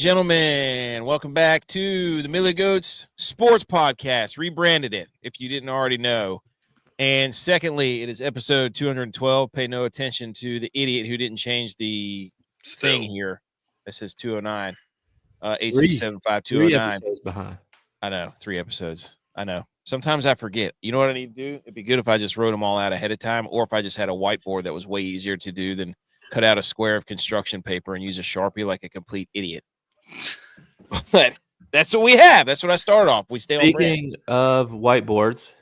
gentlemen, welcome back to the Millie Goats Sports Podcast. Rebranded it, if you didn't already know. And secondly, it is episode 212. Pay no attention to the idiot who didn't change the thing here. That says 209. 8675209. 3 episodes behind. I know, 3 episodes. I know. Sometimes I forget. You know what I need to do? It'd be good if I just wrote them all out ahead of time, or if I just had a whiteboard that was way easier to do than cut out a square of construction paper and use a Sharpie like a complete idiot. But that's what we have. That's what I started off. We stay on brand. Speaking of whiteboards.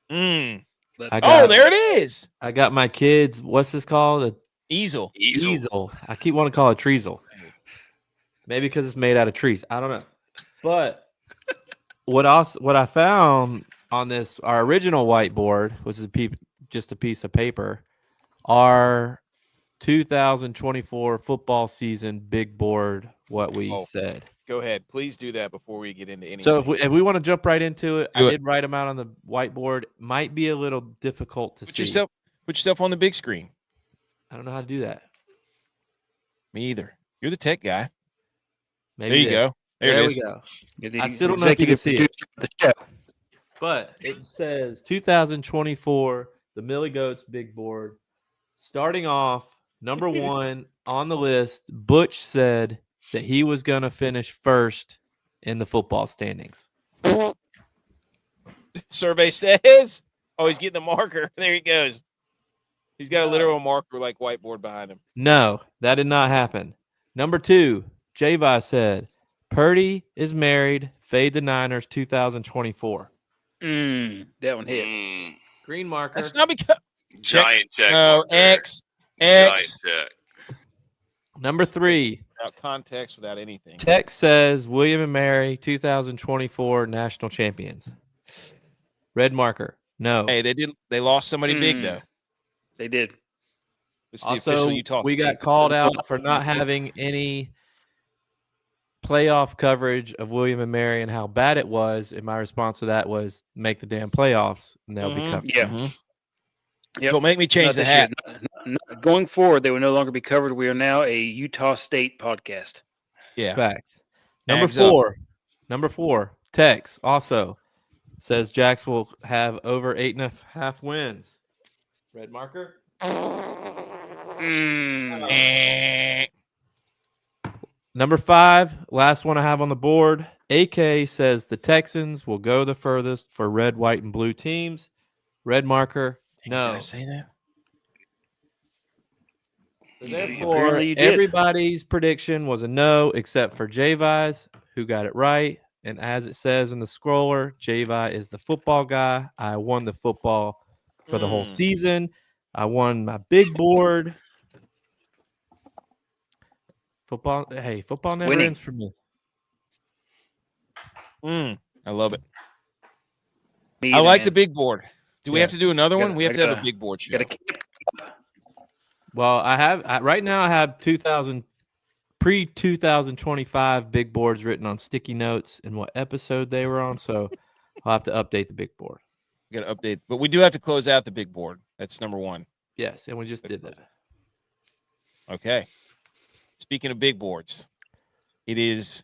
There it is. I got my kids. What's this called? An easel. Easel. I keep wanting to call it treasel. Maybe because it's made out of trees. I don't know. But what I found on our original whiteboard, which is just a piece of paper, our 2024 football season big board, what we said. Go ahead. Please do that before we get into anything. So if we want to jump right into it, I did write them out on the whiteboard. Might be a little difficult to see. Put yourself on the big screen. I don't know how to do that. Me either. You're the tech guy. Maybe there you go. There we go. I still don't know if you can see it. The show. But it says 2024, the Millie Goats big board. Starting off, number 1 on the list, Butch said that he was going to finish first in the football standings. Survey says, he's getting the marker. There he goes. He's got a literal marker like whiteboard behind him. No, that did not happen. Number 2, G.U.Y.S said, Purdy is married, fade the Niners 2024. That one hit. Green marker. That's not because giant check. No, X. Giant check. Number 3. Without context, without anything. Text says William and Mary 2024 national champions. Red marker. No. Hey, they lost somebody big though. They did. It's the also, official Utah we got State. called out for not having any playoff coverage of William and Mary and how bad it was. And my response to that was make the damn playoffs and they'll be covered. Yeah. Yep. Don't make me change the hat. Going forward, they will no longer be covered. We are now a Utah State podcast. Yeah. Facts. Number four, Tex also says Jax will have over 8.5 wins. Red marker. Number 5, last one I have on the board. AK says the Texans will go the furthest for red, white, and blue teams. Red marker. No. Did I say that? So therefore, everybody's prediction was a no, except for G.U.Y.S, who got it right. And as it says in the scroller, G.U.Y. is the football guy. I won the football for the whole season. I won my big board. Football never ends for me. I love it. I like the big board. Do we have to do another one? We have to have a big board show. Well, right now I have pre-2025 big boards written on sticky notes and what episode they were on, so I'll have to update the big board. We got to update, but we do have to close out the big board. That's number 1. Yes, and we just did that. Okay. Speaking of big boards, it is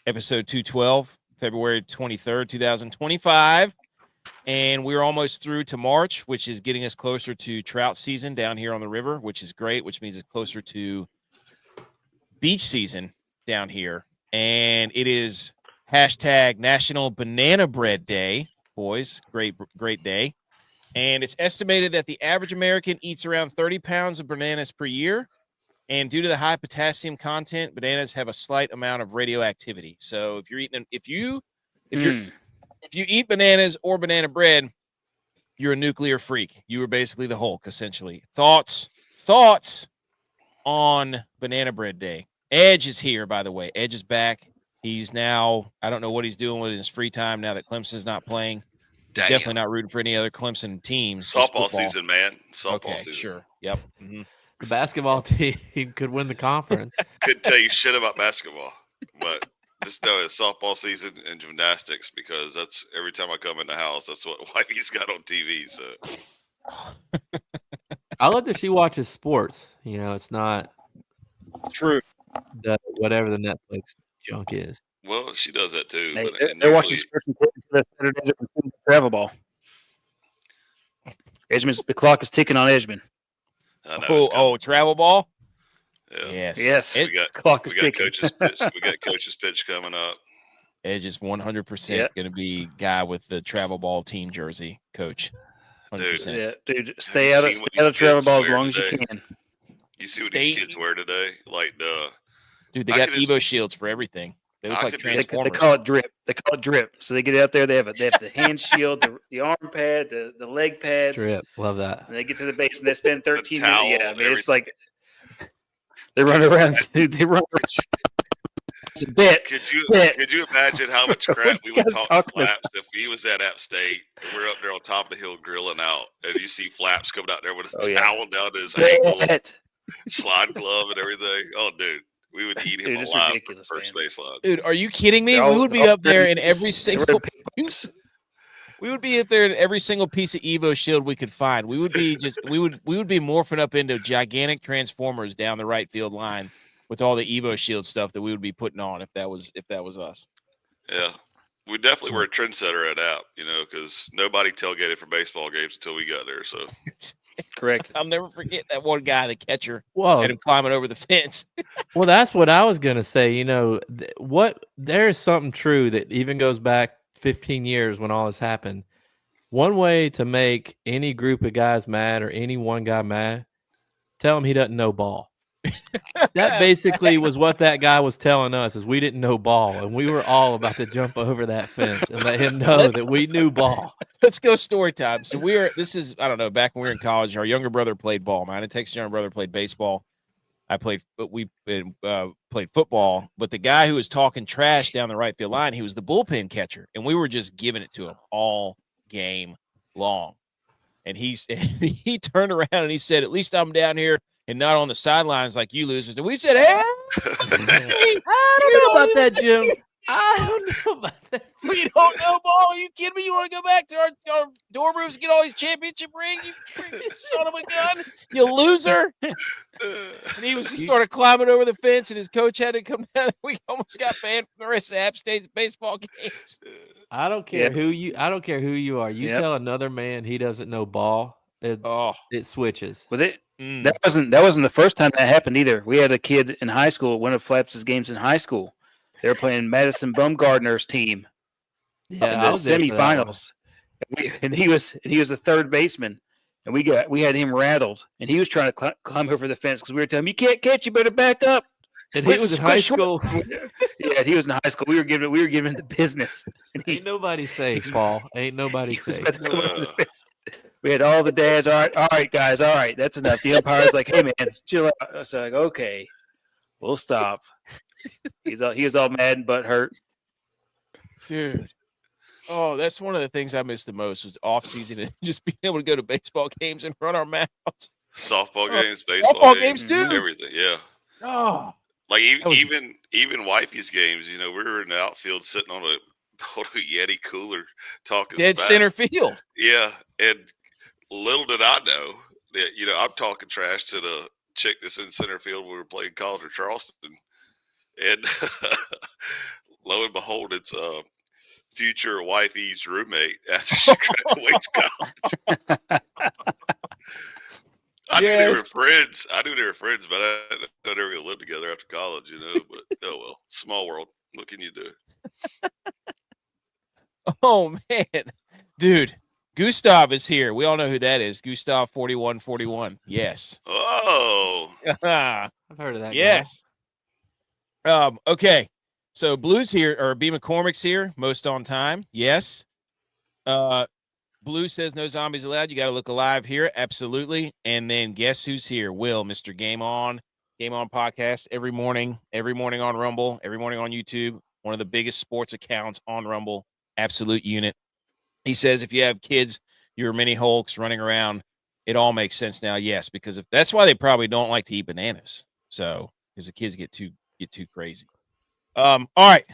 episode 212, February 23rd, 2025. And we're almost through to March, which is getting us closer to trout season down here on the river, which is great, which means it's closer to beach season down here. And it is #National Banana Bread Day, boys. Great day. And it's estimated that the average American eats around 30 pounds of bananas per year. And due to the high potassium content, bananas have a slight amount of radioactivity. So if you're eating, if you eat bananas or banana bread, you're a nuclear freak. You are basically the Hulk, essentially. Thoughts on Banana Bread Day. Edge is here, by the way. Edge is back. He's now, I don't know what he's doing with his free time now that Clemson's not playing. Definitely not rooting for any other Clemson teams. Softball season, man. Softball season. Sure. Yep. The basketball team could win the conference. Couldn't tell you shit about basketball, but just know it's softball season and gymnastics because that's every time I come in the house, that's what wifey's got on TV. So I love that she watches sports. You know, it's not true. Whatever the Netflix junk is. Well, she does that too. Hey, But they're watching sports until Saturdays and travel ball. The clock is ticking on Edgman. I know. It's coming. travel ball. Yeah. Yes. Yes, We got clock is we got ticking. coach's pitch. We got coach's pitch coming up. Edge is 100% Yep. going to be guy with the travel ball team jersey. Coach. 100%. Yeah, dude, you stay out seen what of these travel kids ball as wear long as you today? can. You see what Stay- these kids wear today? Like Dude, they I got could just- Evo shields for everything. They look I like could just- They Transformers. call it drip. They call it drip. So they get out there. They have the hand shield, the arm pad, the leg pads. Drip. Love that. And they get to the base and they spend 13 towel, minutes. Yeah, I mean, it's everything. like they run around. Dude, they run around. It's a bit. Could you imagine how much What crap we you would guys talk to talking Flaps if he was at App State and we're up there on top of the hill grilling out and you see Flaps coming out there with a Oh, yeah. towel down to his ankle, Bet. slide glove and everything? Oh, dude, we would eat him Dude, it's alive ridiculous, for first man. base line. Dude, are you kidding me? They're We all- would be they're all up there in wearing every these- single they're wearing pink we would be up there in every single piece of Evo shield we could find. We would be we would be morphing up into gigantic Transformers down the right field line with all the Evo shield stuff that we would be putting on if that was us. Yeah. We definitely were a trendsetter at App, because nobody tailgated for baseball games until we got there. So Correct. I'll never forget that one guy, the catcher, Well, had him climbing over the fence. well, that's what I was gonna say. There is something true that even goes back 15 years when all this happened. One way to make any group of guys mad or any one guy mad, tell him he doesn't know ball. That basically was what that guy was telling us, is we didn't know ball, and we were all about to jump over that fence and let him know that we knew ball. Let's go story time. So this is, I don't know, back when we were in college, our younger brother played ball. Mine and Texas younger brother played baseball. We played football, but the guy who was talking trash down the right field line, he was the bullpen catcher, and we were just giving it to him all game long. And he turned around and he said, "At least I'm down here and not on the sidelines like you losers." And we said, "Hey, I don't know about that, Jim. I don't know about that. we don't know ball. Are you kidding me? You want to go back to our dorm rooms and get all these championship rings? You son of a gun, you loser!" And he started climbing over the fence, and his coach had to come down. We almost got banned from the rest of App State's baseball games. I don't care who you are. You tell another man he doesn't know ball, it switches. With it, that wasn't the first time that happened either. We had a kid in high school, one of Flaps' games in high school. They were playing Madison Bumgardner's team in Yeah, the I was there for that one. semifinals, and he was a third baseman, and we had him rattled, and he was trying to climb over the fence because we were telling him, "You can't catch, you better back up." And he was in high school. Yeah, he was in high school. We were giving the business. And Ain't nobody safe, Paul. Ain't nobody he was safe. about to come over the fence. We had all the dads. All right, guys. All right, that's enough. The umpire's like, "Hey, man, chill out." I was like, "Okay, we'll stop." He was all mad and butt hurt. Dude. Oh, that's one of the things I missed the most was off season and just being able to go to baseball games and run our mouths. softball Oh, baseball games, softball games too. everything. Yeah. Oh, Like was- even Wifey's games, we were in the outfield sitting on a Yeti cooler talking dead smack. center field. Yeah, and little did I know that I'm talking trash to the chick that's in center field when we were playing college at Charleston, and lo and behold, it's future wifey's roommate after she graduates college. I knew they were friends. I knew they were friends, but I didn't know they were going to live together after college, But oh well, small world. What can you do? Oh man, dude, Gustav is here. We all know who that is. Gustav 4141. Yes. Oh, I've heard of that. Yes. Okay. So Blue's here, or B McCormick's here, most on time. Yes. Blue says no zombies allowed. You got to look alive here. Absolutely. And then guess who's here? Will, Mr. Game On podcast every morning on Rumble, every morning on YouTube. One of the biggest sports accounts on Rumble. Absolute unit. He says if you have kids, you're mini Hulks running around. It all makes sense now. Yes, because that's why they probably don't like to eat bananas. So because the kids get too crazy. All right.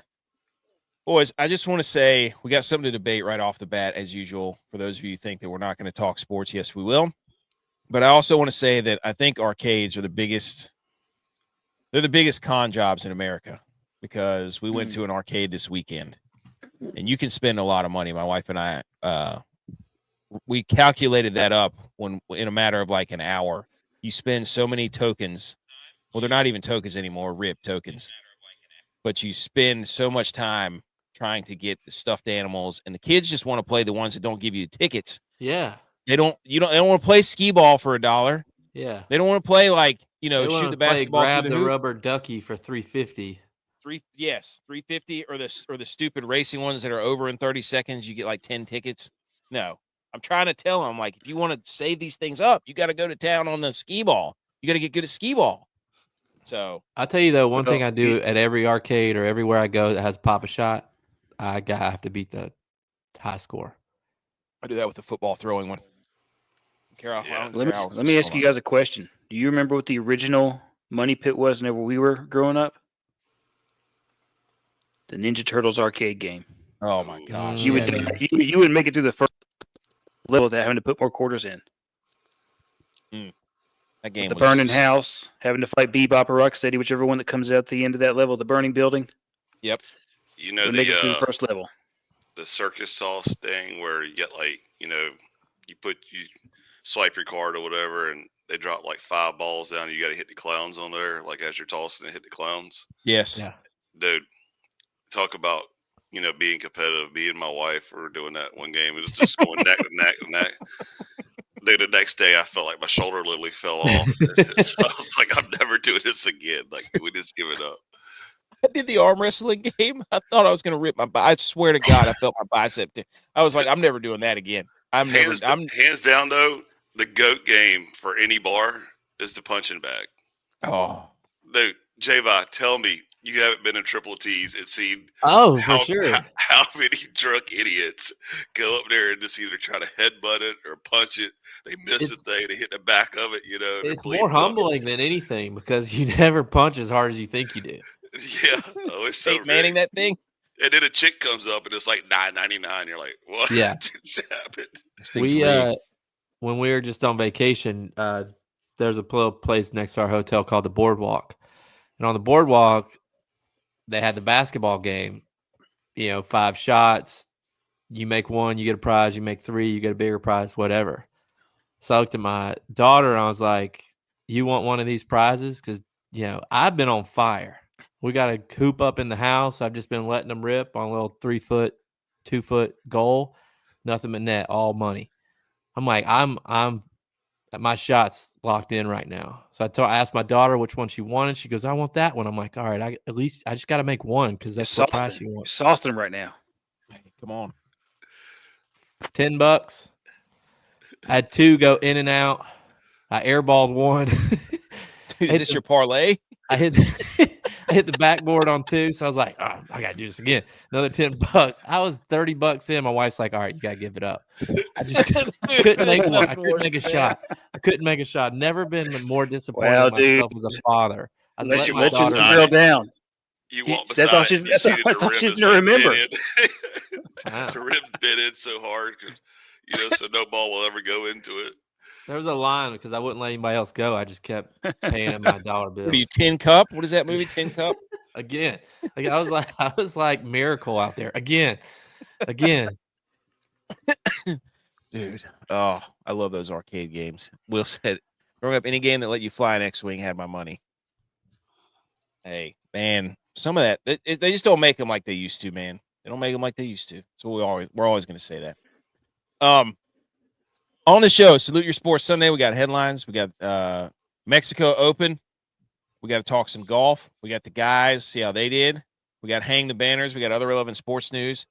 Boys, I just want to say we got something to debate right off the bat, as usual. For those of you who think that we're not going to talk sports, yes, we will. But I also want to say that I think arcades are the biggest con jobs in America because we went to an arcade this weekend, and you can spend a lot of money. My wife and I, we calculated that up when in a matter of like an hour. You spend so many tokens. Well, they're not even tokens anymore, RIP tokens. But you spend so much time trying to get the stuffed animals, and the kids just want to play the ones that don't give you the tickets. Yeah. They don't want to play skee ball for $1. Yeah. They don't want to play like, They shoot wanna the play basketball through grab the the hoop. rubber ducky for $3.50. $3.50 or the stupid racing ones that are over in 30 seconds. You get like 10 tickets. No, I'm trying to tell them, like, if you want to save these things up, you got to go to town on the skee ball. You got to get good at skee ball. So I'll tell you though, one thing Well, I do at every arcade or everywhere I go that has Pop-A-Shot, I have to beat the high score. I do that with the football throwing one. Yeah. Let me ask you guys a question. Do you remember what the original money pit was whenever we were growing up? The Ninja Turtles arcade game. Oh my gosh! You Yeah, would you would make it through the first level without having to put more quarters in. That game The was burning house, having to fight Bebop or Rocksteady, whichever one that comes out at the end of that level, the burning building. Yep. You know Make it through the first level. the circus sauce thing where you get like, you swipe your card or whatever, and they drop like 5 balls down. And you got to hit the clowns on there, like as you're tossing and hit the clowns. Yes. Yeah. Dude, talk about being competitive. Me and my wife were doing that one game. It was just going neck to neck to neck. Dude, the next day I felt like my shoulder literally fell off. So I was like, I'm never doing this again. Like, we just give it up. I did the arm wrestling game. I thought I was going to rip my. I swear to God, I felt my bicep. I was like, I'm never doing that again. Hands down though, the GOAT game for any bar is the punching bag. Oh, Dude, J-Vi, tell me you haven't been in Triple T's and seen Oh, for sure. how many drunk idiots go up there and just either try to headbutt it or punch it. They miss the thing, they hit the back of it, and It's they're more bleeding humbling than anything because you never punch as hard as you think you do. Yeah, oh, it's so Peyton Manning rigged. that thing. And then a chick comes up and it's like $9.99. You're like, what? Yeah. just happened? This thing's rigged. When we were just on vacation, there's a little place next to our hotel called the Boardwalk, and on the Boardwalk, they had the basketball game. 5 shots, you make 1, you get a prize. You make 3, you get a bigger prize. Whatever. So I looked at my daughter and I was like, "You want one of these prizes?" Because I've been on fire. We got a hoop up in the house. I've just been letting them rip on a little 3-foot, 2-foot goal. Nothing but net, all money. I'm like, I'm my shot's locked in right now. So I asked my daughter which one she wanted. She goes, "I want that one." I'm like, all right, I just got to make one because that's what price you want. Sauce them right now. Hey, come on. $10. I had 2 go in and out. I airballed 1. Dude, is this your parlay? I hit the backboard on 2, so I was like, "Oh, I gotta do this again." Another $10. I was $30 in. My wife's like, "All right, you gotta give it up." I just couldn't make one. I couldn't make a shot. I couldn't make a shot. Never been more disappointed in myself as a father. I was Let letting your my daughter grill down. You walk beside That's all it, she's. you That's see all, that that's the all rim she's is, gonna like, remember. bent in. Wow. The rim bit in so hard, so no ball will ever go into it. There was a line because I wouldn't let anybody else go. I just kept paying my dollar bill. What are you, Tin Cup? What is that movie, Tin Cup? Again. Like, I was like Miracle out there. Again. Dude. Oh, I love those arcade games. Will said, growing up, any game that let you fly an X-Wing had my money. Hey, man, some of that, they just don't make them like they used to, man. They don't make them like they used to. So we're always going to say that. On the show, Salute Your Sports Sunday, we got headlines. We got Mexico Open. We got to talk some golf. We got the guys, see how they did. We got Hang the Banners. We got other relevant sports news.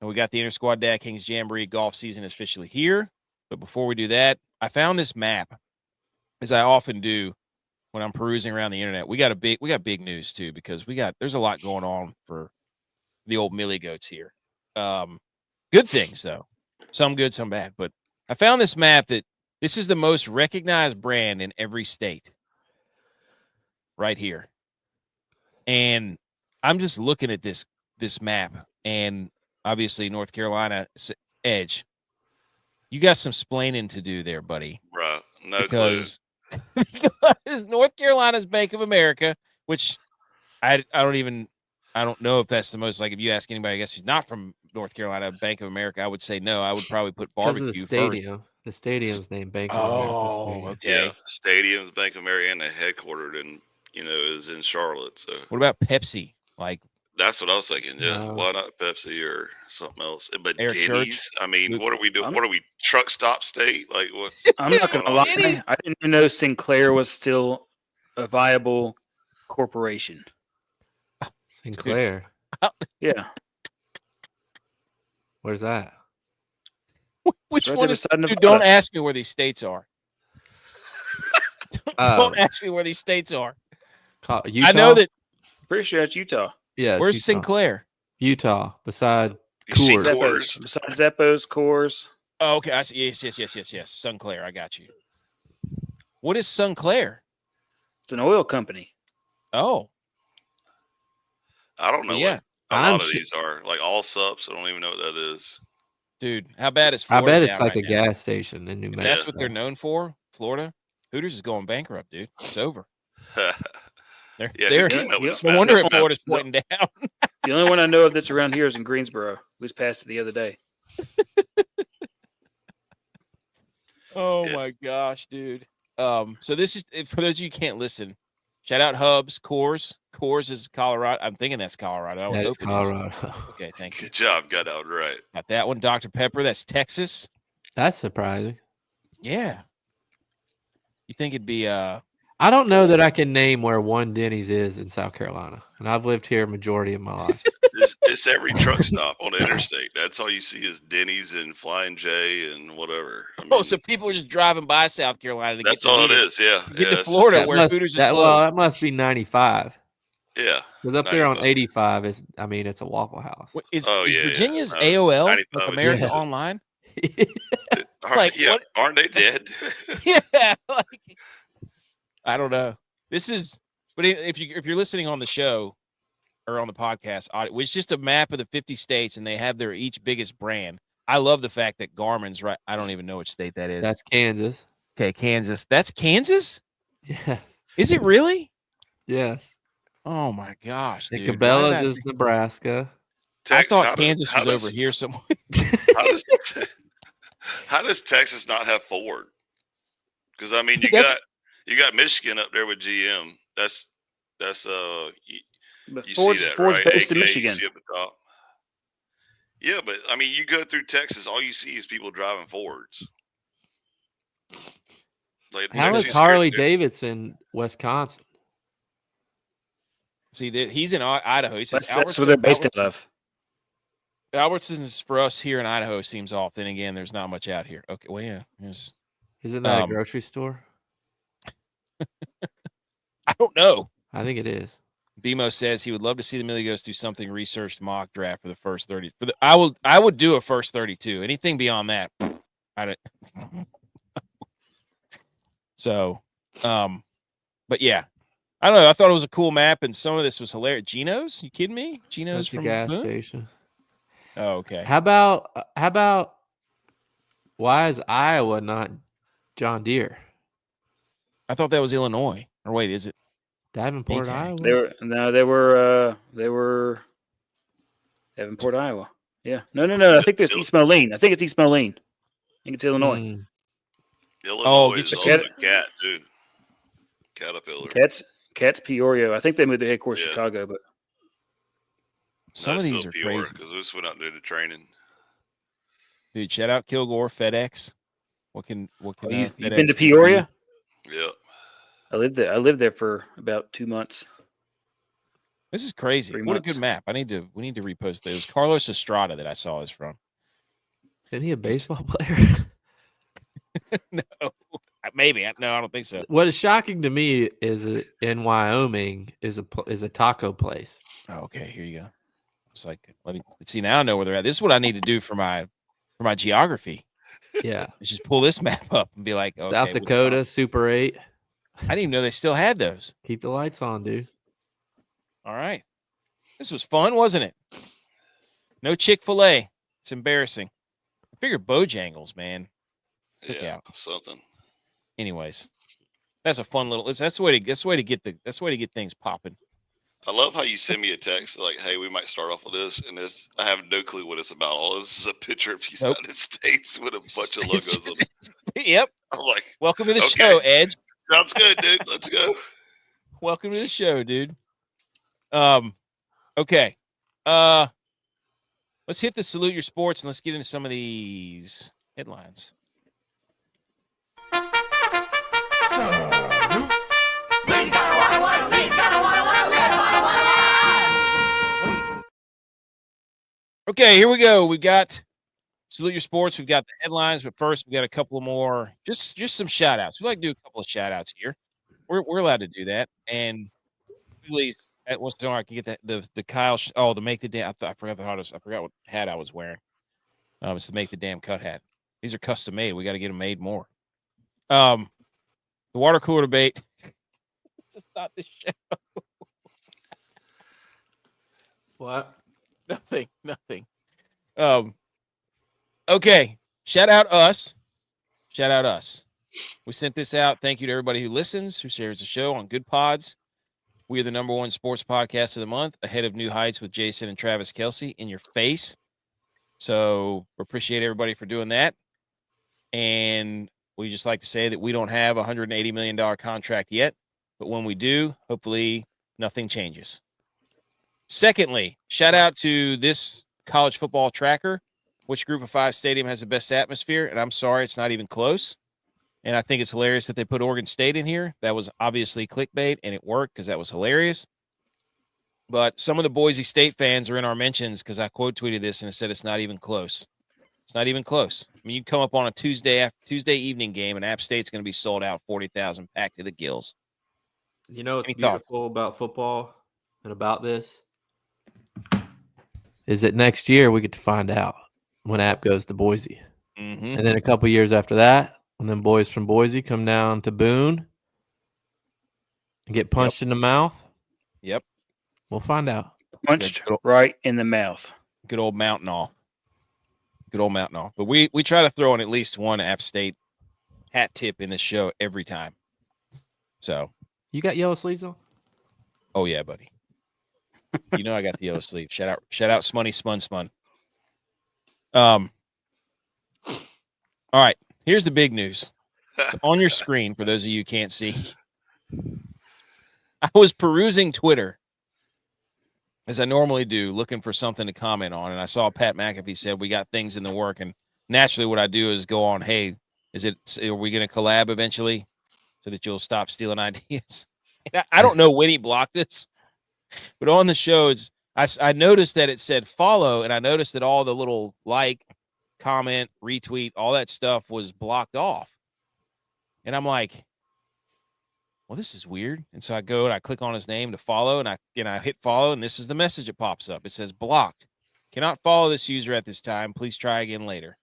And we got the Inter-Squad Dad Kings Jamboree golf season is officially here. But before we do that, I found this map, as I often do when I'm perusing around the internet. We got big news too, because there's a lot going on for the old Millie Goats here. Good things though. Some good, some bad. But I found this map that this is the most recognized brand in every state. Right here. And I'm just looking at this map, and obviously North Carolina edge. You got some splaining to do there, buddy. Right. No because North Carolina's Bank of America, which I I don't know if that's the most, like, if you ask anybody, I guess who's not from North Carolina, Bank of America, I would say no. I would probably put Because of the barbecue first. stadium. The stadium's named Bank of America Oh, Stadium. okay. Yeah, stadiums, Bank of America, and headquartered in is in Charlotte. So What about Pepsi? Like that's what I was thinking. Yeah, No. why not Pepsi or something else? But Eric Church? Denny's. I mean, Luke- what are we doing? I'm- What are we truck stop state? Like what? I'm what's not going to going on lie. here? I didn't even know Sinclair was still a viable corporation. Sinclair. Yeah. Where's that? which right one there is? beside Dude, Nevada. don't ask me where these states are. Oh. Don't ask me where these states are. Utah? I know that. Pretty sure that's Utah. Yes. Where's Utah. Sinclair? Utah, beside You see Coors. Coors. Besides Zappos, Coors. Oh, okay. I see. Yes. Sinclair. I got you. What is Sinclair? It's an oil company. Oh, I don't know yeah. what a I'm lot of su- these are. Like all subs. I don't even know what that is. Dude, how bad is I Florida? bet it's down like right a now? gas station in New If Mexico. that's what they're known for, Florida. Hooters is going bankrupt, dude. It's over. They're Yeah, there. who came up with this No map? wonder This if map- Florida's pointing down. The only one I know of that's around here is in Greensboro. We just passed it the other day. Oh Yeah. my gosh, dude. So this is for those of you who can't listen. Shout out Hubs, Coors. Coors is Colorado. I'm thinking that's Colorado. I would That hope is it is. Colorado. Okay, thank you. Good job. Got that one right. Got that one. Dr. Pepper, that's Texas. That's surprising. Yeah. You think it'd be I don't know that I can name where one Denny's is in South Carolina, and I've lived here a majority of my life. It's every truck stop on the interstate. That's all you see is Denny's and Flying J and whatever. I oh, mean, so people are just driving by South Carolina to that's get to all it Hooters. is. Yeah. Get yeah, to it's- Florida That where must, Hooters is that, closed. well, that must be 95 Yeah. because up there on 95. 85 is, I mean, it's a Waffle House. What, is Oh, yeah, yeah. Virginia's No, AOL 95 like is America just- Online? Like, yeah. what- Aren't they dead? Yeah, like I don't know. This is, but if you're listening on the show or on the podcast, it's just a map of the 50 states, and they have their each biggest brand. I love the fact that Garmin's right. I don't even know which state that is. That's Kansas. okay, Kansas. That's Kansas. Yes. Is it really? Yes. Oh my gosh, And dude! Why did Cabela's I is think- Nebraska. I Tex- how thought does- Kansas how was over does- here somewhere. How does, how does Texas not have Ford? Because I mean, That's- you got Michigan up there with GM. That's But you Ford's, see that Ford's right? based in AK, Michigan. You see up the top. Yeah, but I mean, you go through Texas, all you see is people driving Fords. Like, How they're is too scared Harley to- Davidson, Wisconsin? See, he's in Idaho. He says That's where they're based out of. Albertsons for us here in Idaho seems off. Then again, there's not much out here. Okay, well, yeah. Isn't that a Um, grocery store? I don't know. I think it is. BMO says he would love to see the Milligos do something researched mock draft for the first 30. I would do a first 32. Anything beyond that, I don't. So, but yeah, I don't know. I thought it was a cool map, and some of this was hilarious. Geno's? You kidding me? Geno's That's a from gas Boone? station. Oh, okay. How about why is Iowa not John Deere? I thought that was Illinois. Or wait, is it? Davenport, Maytag. Iowa. They were Davenport, Iowa. Yeah. No. I think there's East Moline. I think it's East Moline. I think it's Illinois. Mm, Illinois get is the also cat- cat too. Caterpillar. Cat's Peoria. I think they moved their headquarters to Yeah. Chicago, but Some of these are crazy. because we just went out there to training. Dude, shout out Kilgore, FedEx. What can you've FedEx been to do? Peoria? Yep. I lived there for about 2 months. This is crazy. 3 What a months. good map. We need to repost that. It was Carlos Estrada that I saw is from. isn't he a baseball player? No, maybe. No, I don't think so. What is shocking to me is in Wyoming is a taco place. Oh, okay, here you go. It's like, let's see. Now I know where they're at. This is what I need to do for my geography. Yeah, Is just pull this map up and be like, okay, South Dakota Super 8. I didn't even know they still had those. Keep the lights on, dude. All right, this was fun, wasn't it? No Chick-fil-A. It's embarrassing. I figured Bojangles, man. Look Yeah. out. Something. Anyways, that's a fun little. That's the way to get things popping. I love how you send me a text like, "Hey, we might start off with this," and this I have no clue what it's about. All this is a picture of the Nope. United States with a bunch of It's logos on just- it. yep. I'm like, Welcome to the okay, show, Edge. sounds good, dude. Let's go. Welcome to the show, dude. Okay. Let's hit the salute your sports and let's get into some of these headlines. Okay, here we go. We've got salute your sports. We've got the headlines, but first we got a couple more, just some shout outs. We like to do a couple of shout outs here. We're allowed to do that. And please, at once in a while, I can get the Kyle. The make the damn. I forgot I forgot what hat I was wearing. It's the make the damn cut hat. These are custom made. We got to get them made more. The water cooler debate. This is not the show. What? Nothing. Okay. Shout out us. We sent this out. Thank you to everybody who listens, who shares the show on Good Pods. We are the #1 sports podcast of the month, ahead of New Heights with Jason and Travis Kelsey in your face. So we appreciate everybody for doing that. And we just like to say that we don't have a $180 million contract yet, but when we do, hopefully nothing changes. Secondly, shout out to this college football tracker. Which Group of 5 stadium has the best atmosphere? And I'm sorry, it's not even close. And I think it's hilarious that they put Oregon State in here. That was obviously clickbait, and it worked because that was hilarious. But some of the Boise State fans are in our mentions because I quote tweeted this and it said it's not even close. It's not even close. I mean, you come up on a Tuesday evening game, and App State's going to be sold out, 40,000 packed to the gills. You know what's Any beautiful about football and about this is that next year we get to find out when App goes to Boise. Mm-hmm. And then a couple years after that, when them boys from Boise come down to Boone and get punched in the mouth, Yep. we'll find out. Punched right in the mouth. Good old Mountain All. But we try to throw in at least one App State hat tip in the show every time. So. You got yellow sleeves on? Oh, yeah, buddy. You know I got the yellow sleeve. Shout out Smunny Spun. All right, here's the big news. So on your screen, for those of you who can't see, I was perusing Twitter, as I normally do, looking for something to comment on, and I saw Pat McAfee said we got things in the work, and naturally what I do is go on, hey, are we going to collab eventually so that you'll stop stealing ideas? And I don't know when he blocked this, but on the show, I noticed that it said follow, and I noticed that all the little like, comment, retweet, all that stuff was blocked off. And I'm like, well, this is weird. And so I go and I click on his name to follow, and I hit follow, and this is the message that pops up. It says blocked. Cannot follow this user at this time. Please try again later.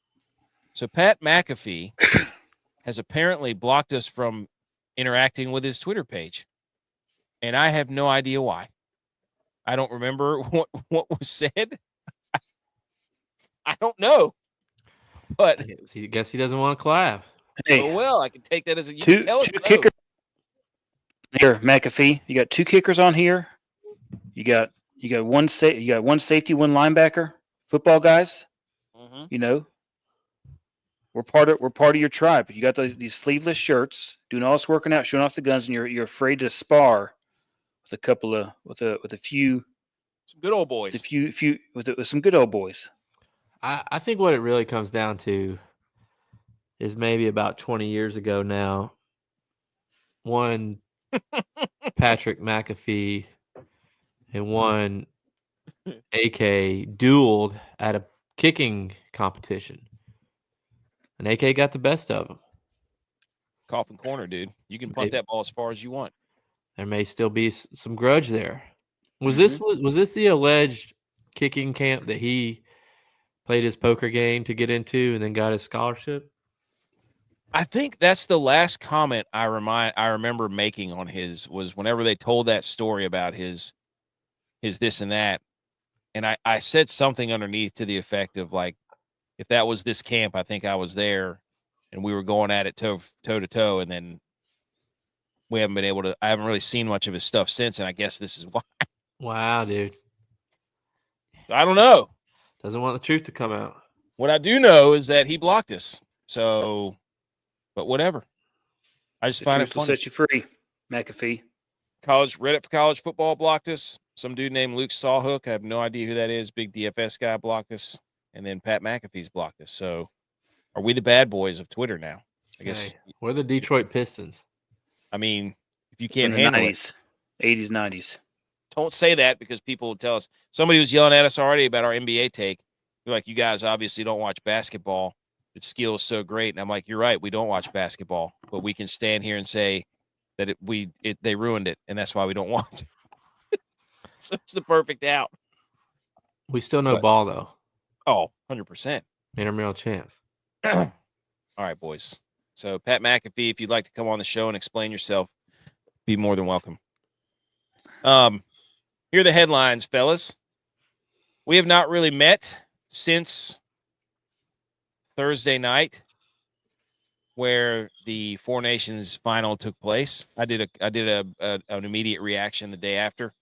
So Pat McAfee has apparently blocked us from interacting with his Twitter page. And I have no idea why. I don't remember what was said. I don't know. But I guess he doesn't want to collab. Hey, oh well, I can take that as a two kickers here, McAfee. You got 2 kickers on here. You got one safety, one linebacker. Football guys. Mm-hmm. You know, we're part of your tribe. You got these sleeveless shirts, doing all this working out, showing off the guns, and you're afraid to spar with a few Some good old boys. With some good old boys. I think what it really comes down to is maybe about 20 years ago now, one Patrick McAfee and one AK dueled at a kicking competition. And AK got the best of him. Coffin corner, dude. You can punt that ball as far as you want. There may still be some grudge there. Was this the alleged kicking camp that he played his poker game to get into and then got his scholarship? I think that's the last comment I remember making on his was whenever they told that story about his this and that. And I said something underneath to the effect of like, if that was this camp, I think I was there and we were going at it toe to toe. And then I haven't really seen much of his stuff since. And I guess this is why. Wow, dude. So I don't know. Doesn't want the truth to come out. What I do know is that he blocked us. So, but whatever. I just The find it truth will funny. set you free, McAfee. Reddit for college football blocked us. Some dude named Luke Sawhook, I have no idea who that is. Big DFS guy blocked us, and then Pat McAfee's blocked us. So, are we the bad boys of Twitter now? I guess. Hey, we're the Detroit Pistons. I mean, if you From can't the handle 90s, 80s, 90s. don't say that because people will tell us. Somebody was yelling at us already about our NBA take. They're like, you guys obviously don't watch basketball. The skill is so great. And I'm like, you're right. We don't watch basketball, but we can stand here and say that they ruined it. And that's why we don't watch it. So it's the perfect out. We still know But- ball, though. Oh, 100%. Intramural champs. All right, boys. So Pat McAfee, if you'd like to come on the show and explain yourself, be more than welcome. Here are the headlines, fellas. We have not really met since Thursday night, where the Four Nations final took place. I did an immediate reaction the day after.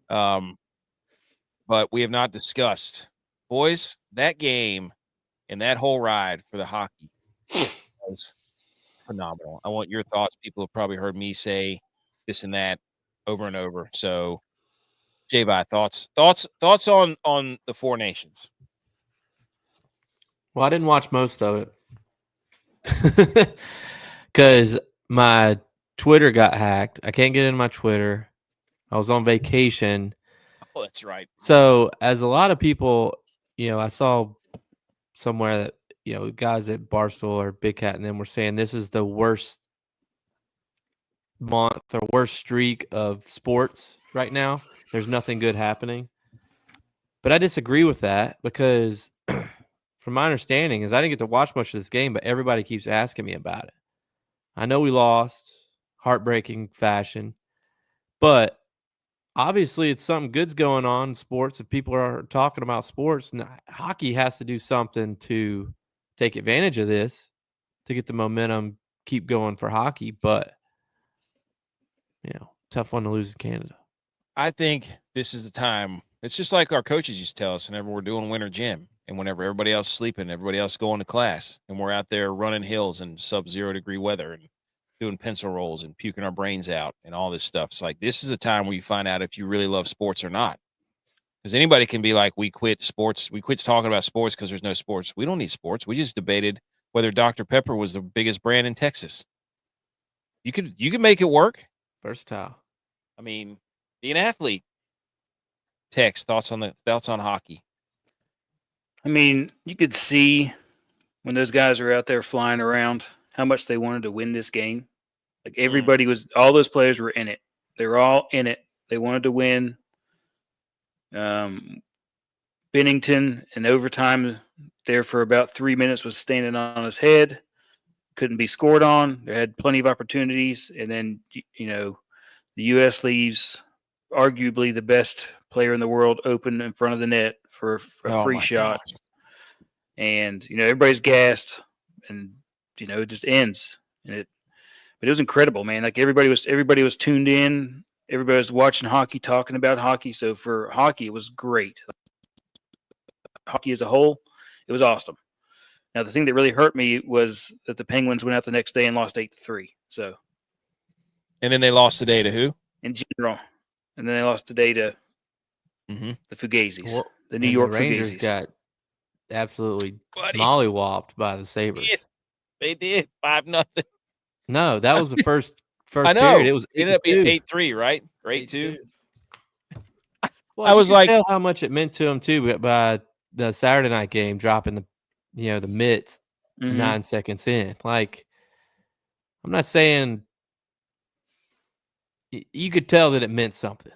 But we have not discussed, boys, that game and that whole ride for the hockey was phenomenal. I want your thoughts. People have probably heard me say this and that over and over. So, J.Vi, thoughts on the Four Nations. Well, I didn't watch most of it because my Twitter got hacked. I can't get into my Twitter. I was on vacation. Oh, that's right. So, as a lot of people, I saw somewhere that, guys at Barstool or Big Cat and them were saying this is the worst month or worst streak of sports right now. There's nothing good happening. But I disagree with that because from my understanding is I didn't get to watch much of this game, but everybody keeps asking me about it. I know we lost, heartbreaking fashion, but obviously it's something good's going on in sports. If people are talking about sports, and hockey has to do something to take advantage of this to get the momentum, keep going for hockey. But, tough one to lose in Canada. I think this is the time. It's just like our coaches used to tell us whenever we're doing winter gym and whenever everybody else is sleeping, everybody else going to class, and we're out there running hills in sub-0 degree weather and doing pencil rolls and puking our brains out and all this stuff. It's like this is a time where you find out if you really love sports or not. Because anybody can be like, we quit sports. We quit talking about sports because there's no sports. We don't need sports. We just debated whether Dr. Pepper was the biggest brand in Texas. You could make it work. Versatile. I mean, be an athlete. Text thoughts on hockey. I mean, you could see when those guys are out there flying around how much they wanted to win this game. Like everybody all those players were in it. They were all in it. They wanted to win. Bennington in overtime there for about 3 minutes was standing on his head. Couldn't be scored on. They had plenty of opportunities. And then, the U.S. leaves arguably the best player in the world open in front of the net for a free shot. Gosh. And, everybody's gassed and, it just ends. But it was incredible, man. Like everybody was tuned in. Everybody was watching hockey, talking about hockey. So for hockey, it was great. Hockey as a whole, it was awesome. Now, the thing that really hurt me was that the Penguins went out the next day and lost 8-3. So, And then they lost today to who? in general, and then they lost today to the Fugazis, Well, the New and York the Rangers Fugazis. got absolutely Buddy. mollywopped by the Sabres. They did 5-0. No, that was the first I know. period. It was It ended up being 8-2. 8-3, right? Or 8-2. Well, I was you like- could tell how much it meant to him too by the Saturday night game dropping the mitts Mhm. 9 seconds in. Like, I'm not saying you could tell that it meant something,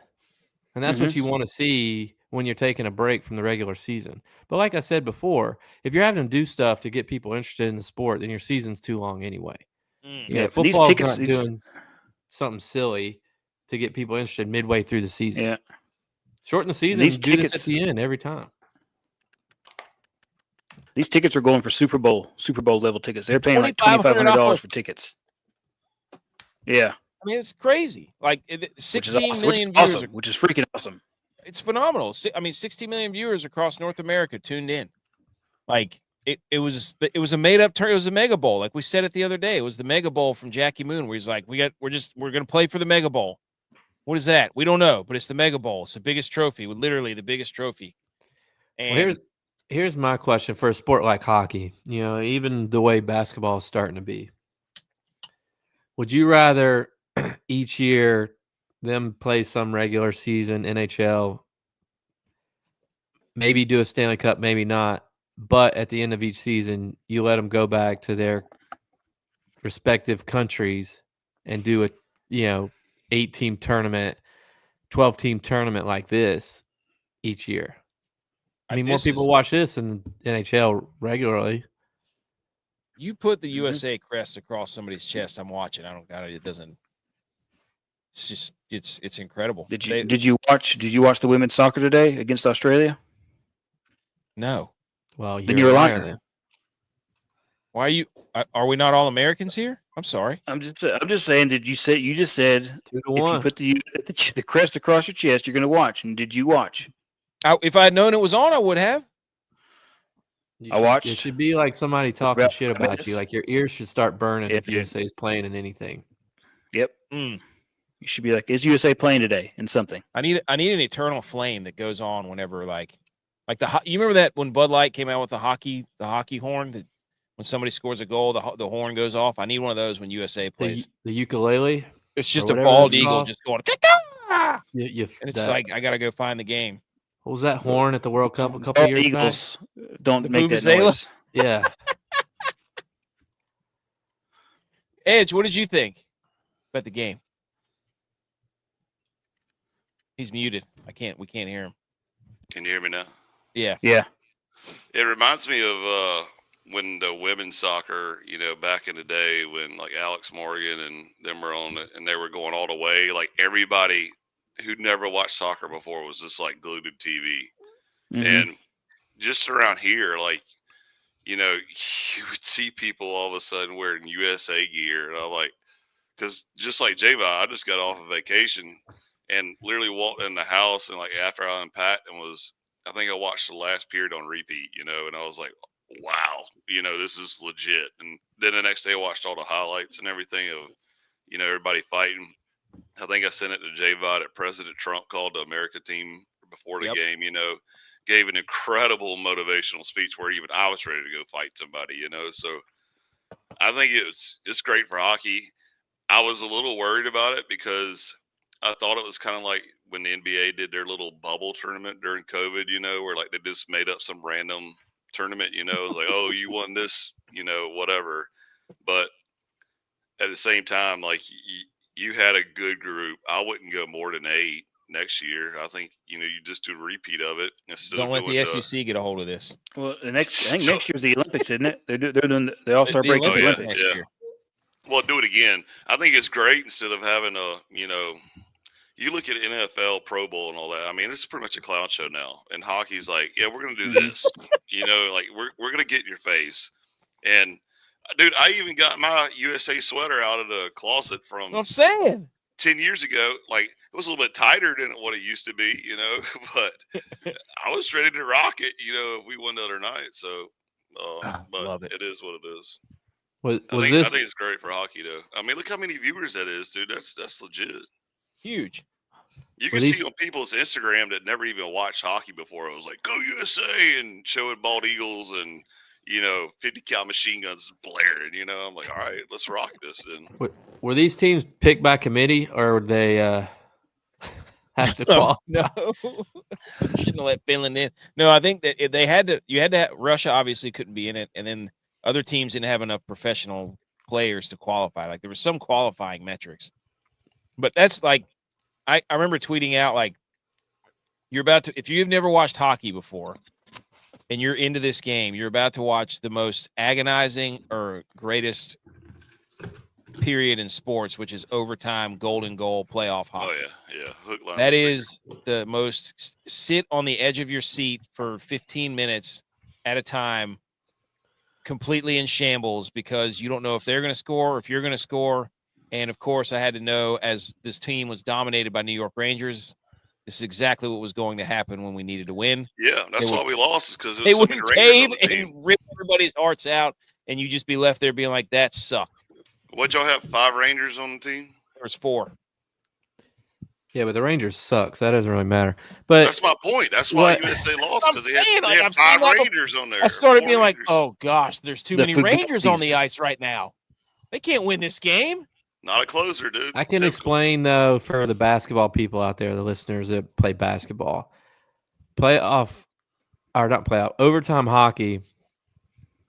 and that's what you want to see when you're taking a break from the regular season. But like I said before, if you're having to do stuff to get people interested in the sport, then your season's too long anyway. Yeah, for these football's tickets, not doing something silly to get people interested midway through the season. Yeah, Shorten the season. these Do this at tickets- the end every time. these tickets are going for Super Bowl level tickets. They're paying like $2,500 for tickets. Yeah, I mean, it's crazy. Like Which is 16 awesome, million which is viewers. awesome, which is freaking awesome. It's phenomenal. I mean, 16 million viewers across North America tuned in. Like it was a made up turn. It was a Mega Bowl. Like we said it the other day. It was the Mega Bowl from Jackie Moon, where he's like, we're gonna play for the Mega Bowl. What is that? We don't know, but it's the Mega Bowl. It's the biggest trophy, literally the biggest trophy. And Well, here's my question for a sport like hockey. You know, even the way basketball is starting to be. Would you rather each year them play some regular season NHL, maybe do a Stanley Cup, maybe not, but at the end of each season, you let them go back to their respective countries and do a 8-team tournament, 12-team tournament like this each year? I mean, more people watch this in NHL regularly. You put the USA crest across somebody's chest, I'm watching. I don't got it. It doesn't. It's just it's incredible. Did you watch the women's soccer today against Australia? No. Well, Then you're a liar. then. Why are you? Are we not all Americans here? I'm sorry. I'm just saying. You just said 2-1. if you put the crest across your chest, you're going to watch. And did you watch? If I had known it was on, I would have. I watched. It should be like somebody talking shit about minutes. you. Like your ears should start burning if Yeah. USA is playing in anything. Yep. You should be like, is USA playing today in something? I need an eternal flame that goes on whenever like you remember that when Bud Light came out with the hockey horn, that when somebody scores a goal, the horn goes off. I need one of those when USA plays. The ukulele. It's just or a whatever bald that's eagle called. just going, and it's like I gotta go find the game. What was that horn at the World Cup a couple years Eagles back? don't The make that vuvuzela? noise. Yeah. Edge, what did you think about the game? He's muted. We can't hear him. Can you hear me now? Yeah. Yeah. It reminds me of when the women's soccer, back in the day when like Alex Morgan and them were on it and they were going all the way. Like everybody who'd never watched soccer before was just like glued to TV. And just around here, like, you would see people all of a sudden wearing USA gear. And I'm like, because just like J-Vi, I just got off of vacation and literally walked in the house and like after I unpacked and I think I watched the last period on repeat, and I was like, wow, this is legit. And then the next day I watched all the highlights and everything of, everybody fighting. I think I sent it to J-Vi that President Trump called the America team before the game, gave an incredible motivational speech where even I was ready to go fight somebody, So I think it's great for hockey. I was a little worried about it because I thought it was kind of like when the NBA did their little bubble tournament during COVID, where like they just made up some random tournament, it was like, oh, you won this, whatever. But at the same time, like you had a good group. I wouldn't go more than 8 next year. I think, you just do a repeat of it. Don't let the SEC get a hold of this. Well, I think next year's the Olympics, isn't it? They're doing the All-Star break of the Olympics. Next year. Well, do it again. I think it's great instead of having you look at NFL, Pro Bowl, and all that. I mean, it's pretty much a clown show now. And hockey's like, yeah, we're going to do this. Like we're going to get in your face. And, dude, I even got my USA sweater out of the closet from I'm saying 10 years ago. Like, it was a little bit tighter than what it used to be, but I was ready to rock it, if we won the other night. So, but love it. It is what it is. I think it's great for hockey, though. I mean, look how many viewers that is, dude. That's legit. Huge. You can see on people's Instagram that never even watched hockey before. It was like, go USA, and showing bald eagles and, 50 cal machine guns blaring, I'm like, all right, let's rock this then. Were these teams picked by committee or would they have to qualify? No. Shouldn't have let Finland in. No, I think that they had to. You had to. Russia obviously couldn't be in it, and then other teams didn't have enough professional players to qualify. Like there was some qualifying metrics, but that's like I remember tweeting out like you're about to. If you've never watched hockey before, and you're into this game, you're about to watch the most agonizing or greatest period in sports, which is overtime, golden goal, playoff hockey. Oh yeah. Hook, line, That sinker. is the most sit on the edge of your seat for 15 minutes at a time, completely in shambles because you don't know if they're going to score or if you're going to score. And of course, I had to know, as this team was dominated by New York Rangers, this is exactly what was going to happen when we needed to win. Yeah, that's They why we lost, because there They was so many wouldn't Rangers cave on the team. and rip everybody's hearts out, and you just be left there being like, that sucked. What'd y'all have? 5 Rangers on the team? There was 4. Yeah, but the Rangers suck, so that doesn't really matter. But That's my point. That's why USA lost, I'm because they had, saying, like, they had I've seen 5 like Rangers on there. I started 4 being like, Rangers. oh gosh, there's too The many Rangers on the Fugatis. ice right now. They can't win this game. Not a closer, dude. I can Typical. explain, though, for the basketball people out there, the listeners that play basketball. Overtime hockey,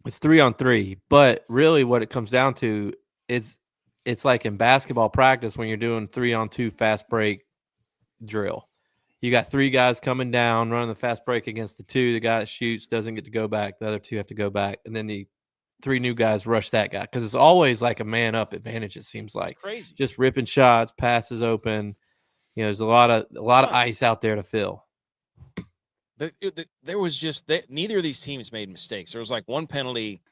it's 3-on-3. But really what it comes down to is it's like in basketball practice when you're doing 3-on-2 fast break drill. You got 3 guys coming down, running the fast break against the 2. The guy that shoots doesn't get to go back. The other 2 have to go back. And then the 3 new guys rush that guy, because it's always like a man up advantage. It seems like Crazy. just ripping shots, passes open. You know, there's a lot of ice out there to fill. There was just neither of these teams made mistakes. There was like one penalty,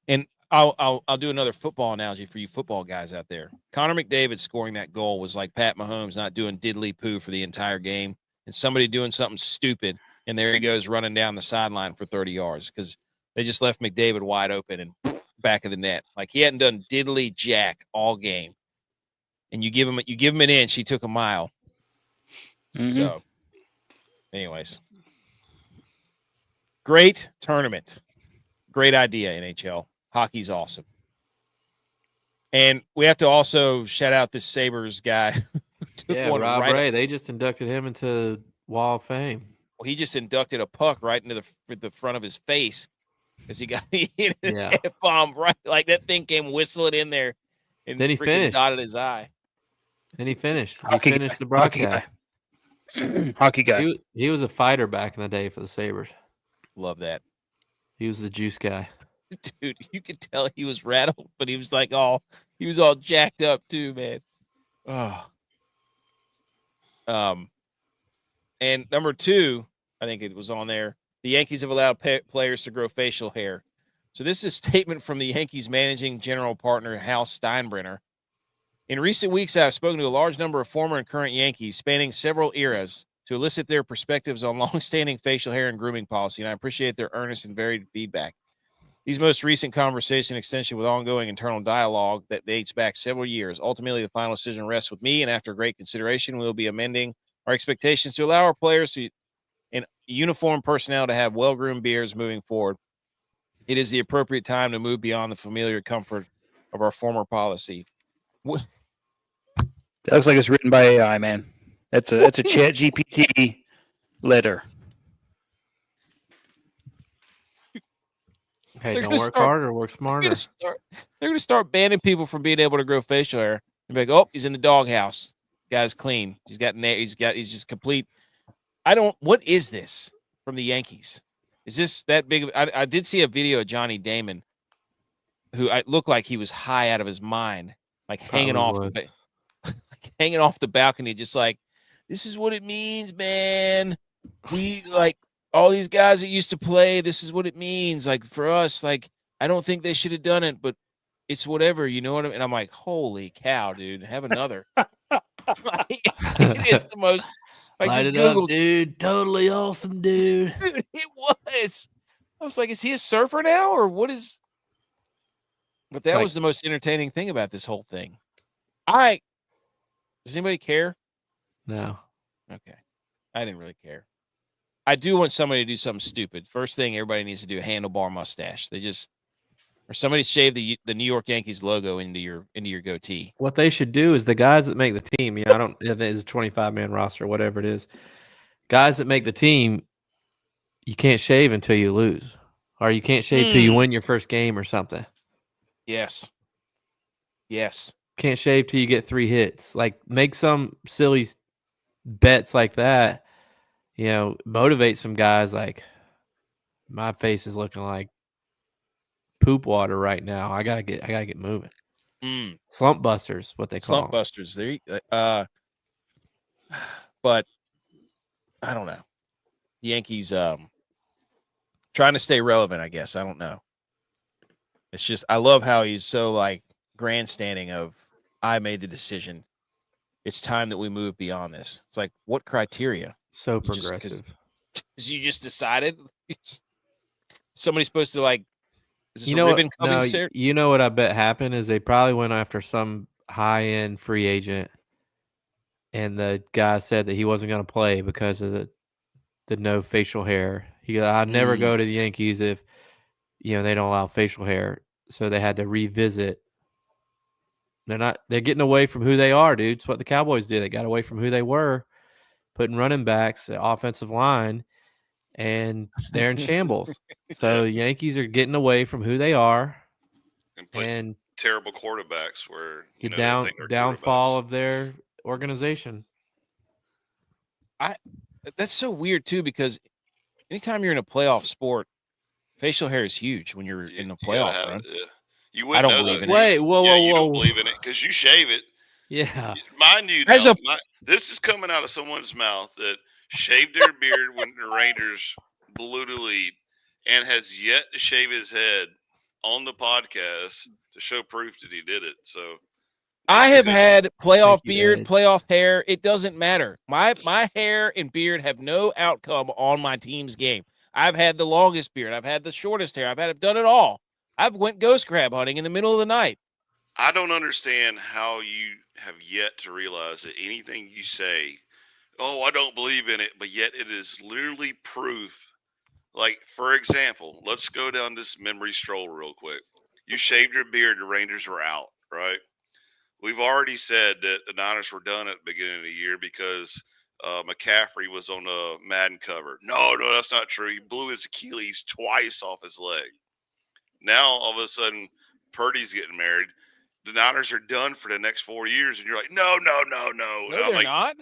and I'll do another football analogy for you football guys out there. Connor McDavid scoring that goal was like Pat Mahomes not doing diddly poo for the entire game, and somebody doing something stupid, and there he goes running down the sideline for 30 yards because they just left McDavid wide open and back of the net. Like he hadn't done diddly jack all game, and you give him an inch, he took a mile. Mhm. So, anyways, great tournament, great idea, NHL. Hockey's awesome. And we have to also shout out this Sabres guy. Yeah, Rob Ray. They just inducted him into Wall of Fame. Well, he just inducted a puck right into the front of his face because he got hit an Yeah. F-bomb right. Like that thing came whistling in there and Then he freaking finished. dotted his eye. And he finished. He Hockey finished guy. the broadcast. Hockey guy. He was a fighter back in the day for the Sabres. Love that. He was the juice guy. Dude, you could tell he was rattled, but he was like he was all jacked up too, man. Oh. And number 2, I think it was on there. The Yankees have allowed players to grow facial hair. So this is a statement from the Yankees managing general partner, Hal Steinbrenner. In recent weeks, I have spoken to a large number of former and current Yankees spanning several eras to elicit their perspectives on longstanding facial hair and grooming policy, and I appreciate their earnest and varied feedback. These most recent conversation extension with ongoing internal dialogue that dates back several years. Ultimately, the final decision rests with me, and after great consideration, we'll be amending our expectations to allow our players and uniform personnel to have well-groomed beards moving forward. It is the appropriate time to move beyond the familiar comfort of our former policy. That looks like it's written by AI, man. That's a Chat GPT letter. Hey, They're don't gonna work start- harder, work smarter. They're gonna start banning people from being able to grow facial hair. They're like, oh, he's in the doghouse. Guy's clean. He's just complete. What is this from the Yankees? Is this that big? I did see a video of Johnny Damon, who looked like he was high out of his mind, like hanging off the balcony, just like, this is what it means, man. We like all these guys that used to play. This is what it means. Like for us, like I don't think they should have done it, but it's whatever. You know what I mean? And I'm like, holy cow, dude, have another. It is the most. I Light just it Googled, up, dude. Totally awesome, dude. dude, it was. I was like, is he a surfer now or what is? But that was the most entertaining thing about this whole thing. Does anybody care? No. Okay. I didn't really care. I do want somebody to do something stupid. First thing everybody needs to do, a handlebar mustache. Or somebody shave the New York Yankees logo into your goatee. What they should do is the guys that make the team, I don't if it's a 25-man roster, whatever it is. Guys that make the team, you can't shave until you lose. Or you can't shave till you win your first game or something. Yes. Can't shave till you get 3 hits. Like, make some silly bets like that. You know, motivate some guys. Like, my face is looking like poop water right now. I gotta get moving. Slump busters, what they call Slump busters. But I don't know. The Yankees trying to stay relevant, I guess. I don't know. It's just I love how he's so like grandstanding of I made the decision. It's time that we move beyond this. It's like, what criteria? So You just- progressive. Because you just decided somebody's supposed to like. Is this You a know ribbon what? cutting No, ceremony? you know what I bet happened is they probably went after some high-end free agent, and the guy said that he wasn't going to play because of the no facial hair. He goes, I'd never go to the Yankees if they don't allow facial hair. So they had to revisit. They're getting away from who they are, dude. It's what the Cowboys did. They got away from who they were, putting running backs, the offensive line, and they're in shambles. So the Yankees are getting away from who they are And put and terrible quarterbacks where the they down think they're downfall quarterbacks. of their organization. That's so weird too, because anytime you're in a playoff sport, facial hair is huge when you're in a You gotta playoff have run. it. Yeah. You I wouldn't don't know believe that. in it. Wait, whoa. You don't believe in it because you shave it. Yeah. Mind you, As now, a- this is coming out of someone's mouth that shaved their beard when the Rangers blew the lead and has yet to shave his head on the podcast to show proof that he did it. So I have had playoff Thank you, beard, Ed. playoff hair. It doesn't matter. My hair and beard have no outcome on my team's game. I've had the longest beard. I've had the shortest hair. I've done it all. I've went ghost crab hunting in the middle of the night. I don't understand how you have yet to realize that anything you say, oh, I don't believe in it, but yet it is literally proof. Like, for example, let's go down this memory stroll real quick. You shaved your beard, the Rangers were out, right? We've already said that the Niners were done at the beginning of the year because McCaffrey was on the Madden cover. No, that's not true. He blew his Achilles twice off his leg. Now, all of a sudden, Purdy's getting married. The Niners are done for the next 4 years, and you're like, no. No, And I'm they're like, not.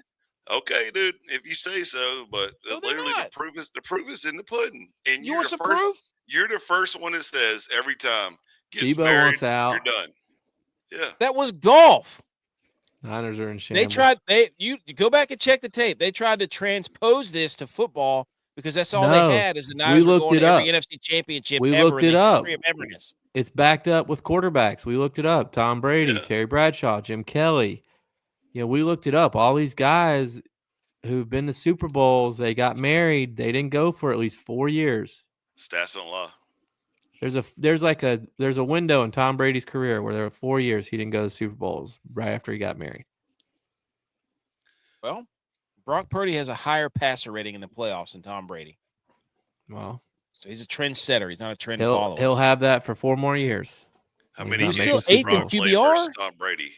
okay, dude, if you say so, but No, they're literally not. the proof is in the pudding, and You want some proof? You're the first one that says every time gets Debo married, wants out. you're done. Yeah, That was golf. Niners are in They shambles. tried. You go back and check the tape. They tried to transpose this to football because that's all No, they had. Is the Niners were looked going it to every up. NFC championship We ever looked in it the up. history of everness. It's backed up with quarterbacks. We looked it up. Tom Brady, Yeah. Terry Bradshaw, Jim Kelly. We looked it up. All these guys who've been to Super Bowls, they got married. They didn't go for at least 4 years. stats don't lie. There's a window in Tom Brady's career where there were 4 years he didn't go to Super Bowls right after he got married. Well, Brock Purdy has a higher passer rating in the playoffs than Tom Brady. Well, So he's a trendsetter. He's not a trend he'll follower. have that for 4 more years. How He's many not He's making still Super eighth in Bowls. played QBR. versus Tom Brady?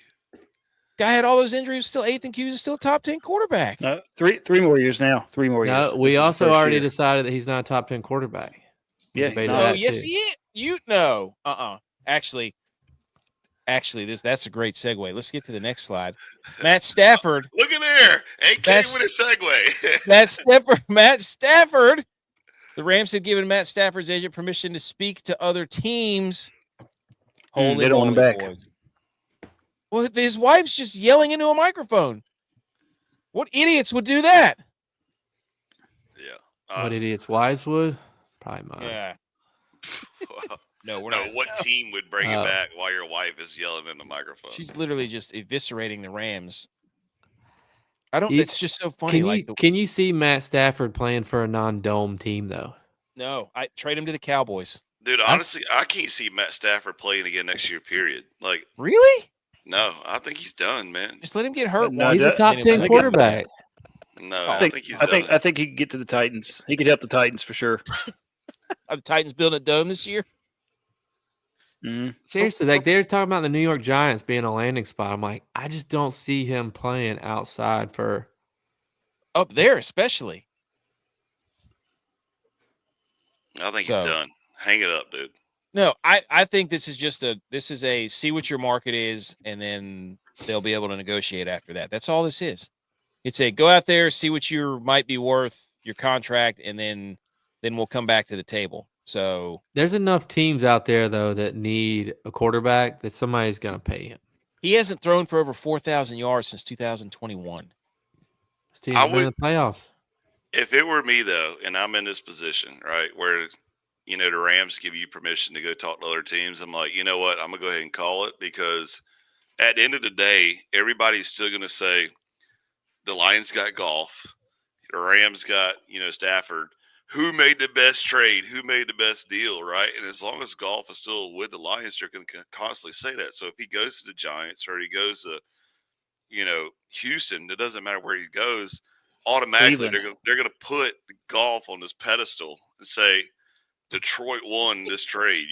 Guy had all those injuries, still eighth in QBR, is still a top 10 quarterback. No, three more years now. 3 more years. No, This we is the also first already year. decided that he's not a top 10 quarterback. We Yeah, he's debated not. No, that yes, too. he is. Actually, that's a great segue. Let's get to the next slide. Matt Stafford. Look at there, AK That's- with a segue. Matt Stafford. The Rams had given Matt Stafford's agent permission to speak to other teams. Holy they don't want him moly, back. boys. Well, his wife's just yelling into a microphone. What idiots would do that? Yeah. What idiots Wise would? Probably mine. Yeah. No, we're No, not. what team would bring Oh. it back while your wife is yelling in the microphone? She's literally just eviscerating the Rams. I don't. You- It's just so funny. Can you see Matt Stafford playing for a non-dome team though? No, I trade him to the Cowboys. Dude, honestly, I can't see Matt Stafford playing again next year, period. Like, Really? no, I think he's done, man. Just let him get hurt. No, once. He's a that- top Then 10 he'll- quarterback. No, Oh, I I think he's think done. I think he could get to the Titans. He could help the Titans for sure. Are the Titans building a dome this year? Mhm. Seriously, like they're talking about the New York Giants being a landing spot. I'm like, I just don't see him playing outside for. Up there, especially. I think So- he's done. Hang it up, dude. No, I think this is a see what your market is, and then they'll be able to negotiate after that. That's all this is. It's a go out there, see what you might be worth, your contract, and then we'll come back to the table. So There's enough teams out there though that need a quarterback that somebody's gonna pay him. he hasn't thrown for over 4,000 yards since 2021. This team's I been in would- the playoffs. If it were me, though, and I'm in this position, right, where, the Rams give you permission to go talk to other teams, I'm like, you know what? I'm going to go ahead and call it because at the end of the day, everybody's still going to say the Lions got Goff, the Rams got, Stafford. Who made the best trade? Who made the best deal, right? And as long as Goff is still with the Lions, they're going to constantly say that. So if he goes to the Giants or he goes to, Houston, it doesn't matter where he goes. Automatically, Cleveland. they're going to put Goff on this pedestal and say Detroit won this trade.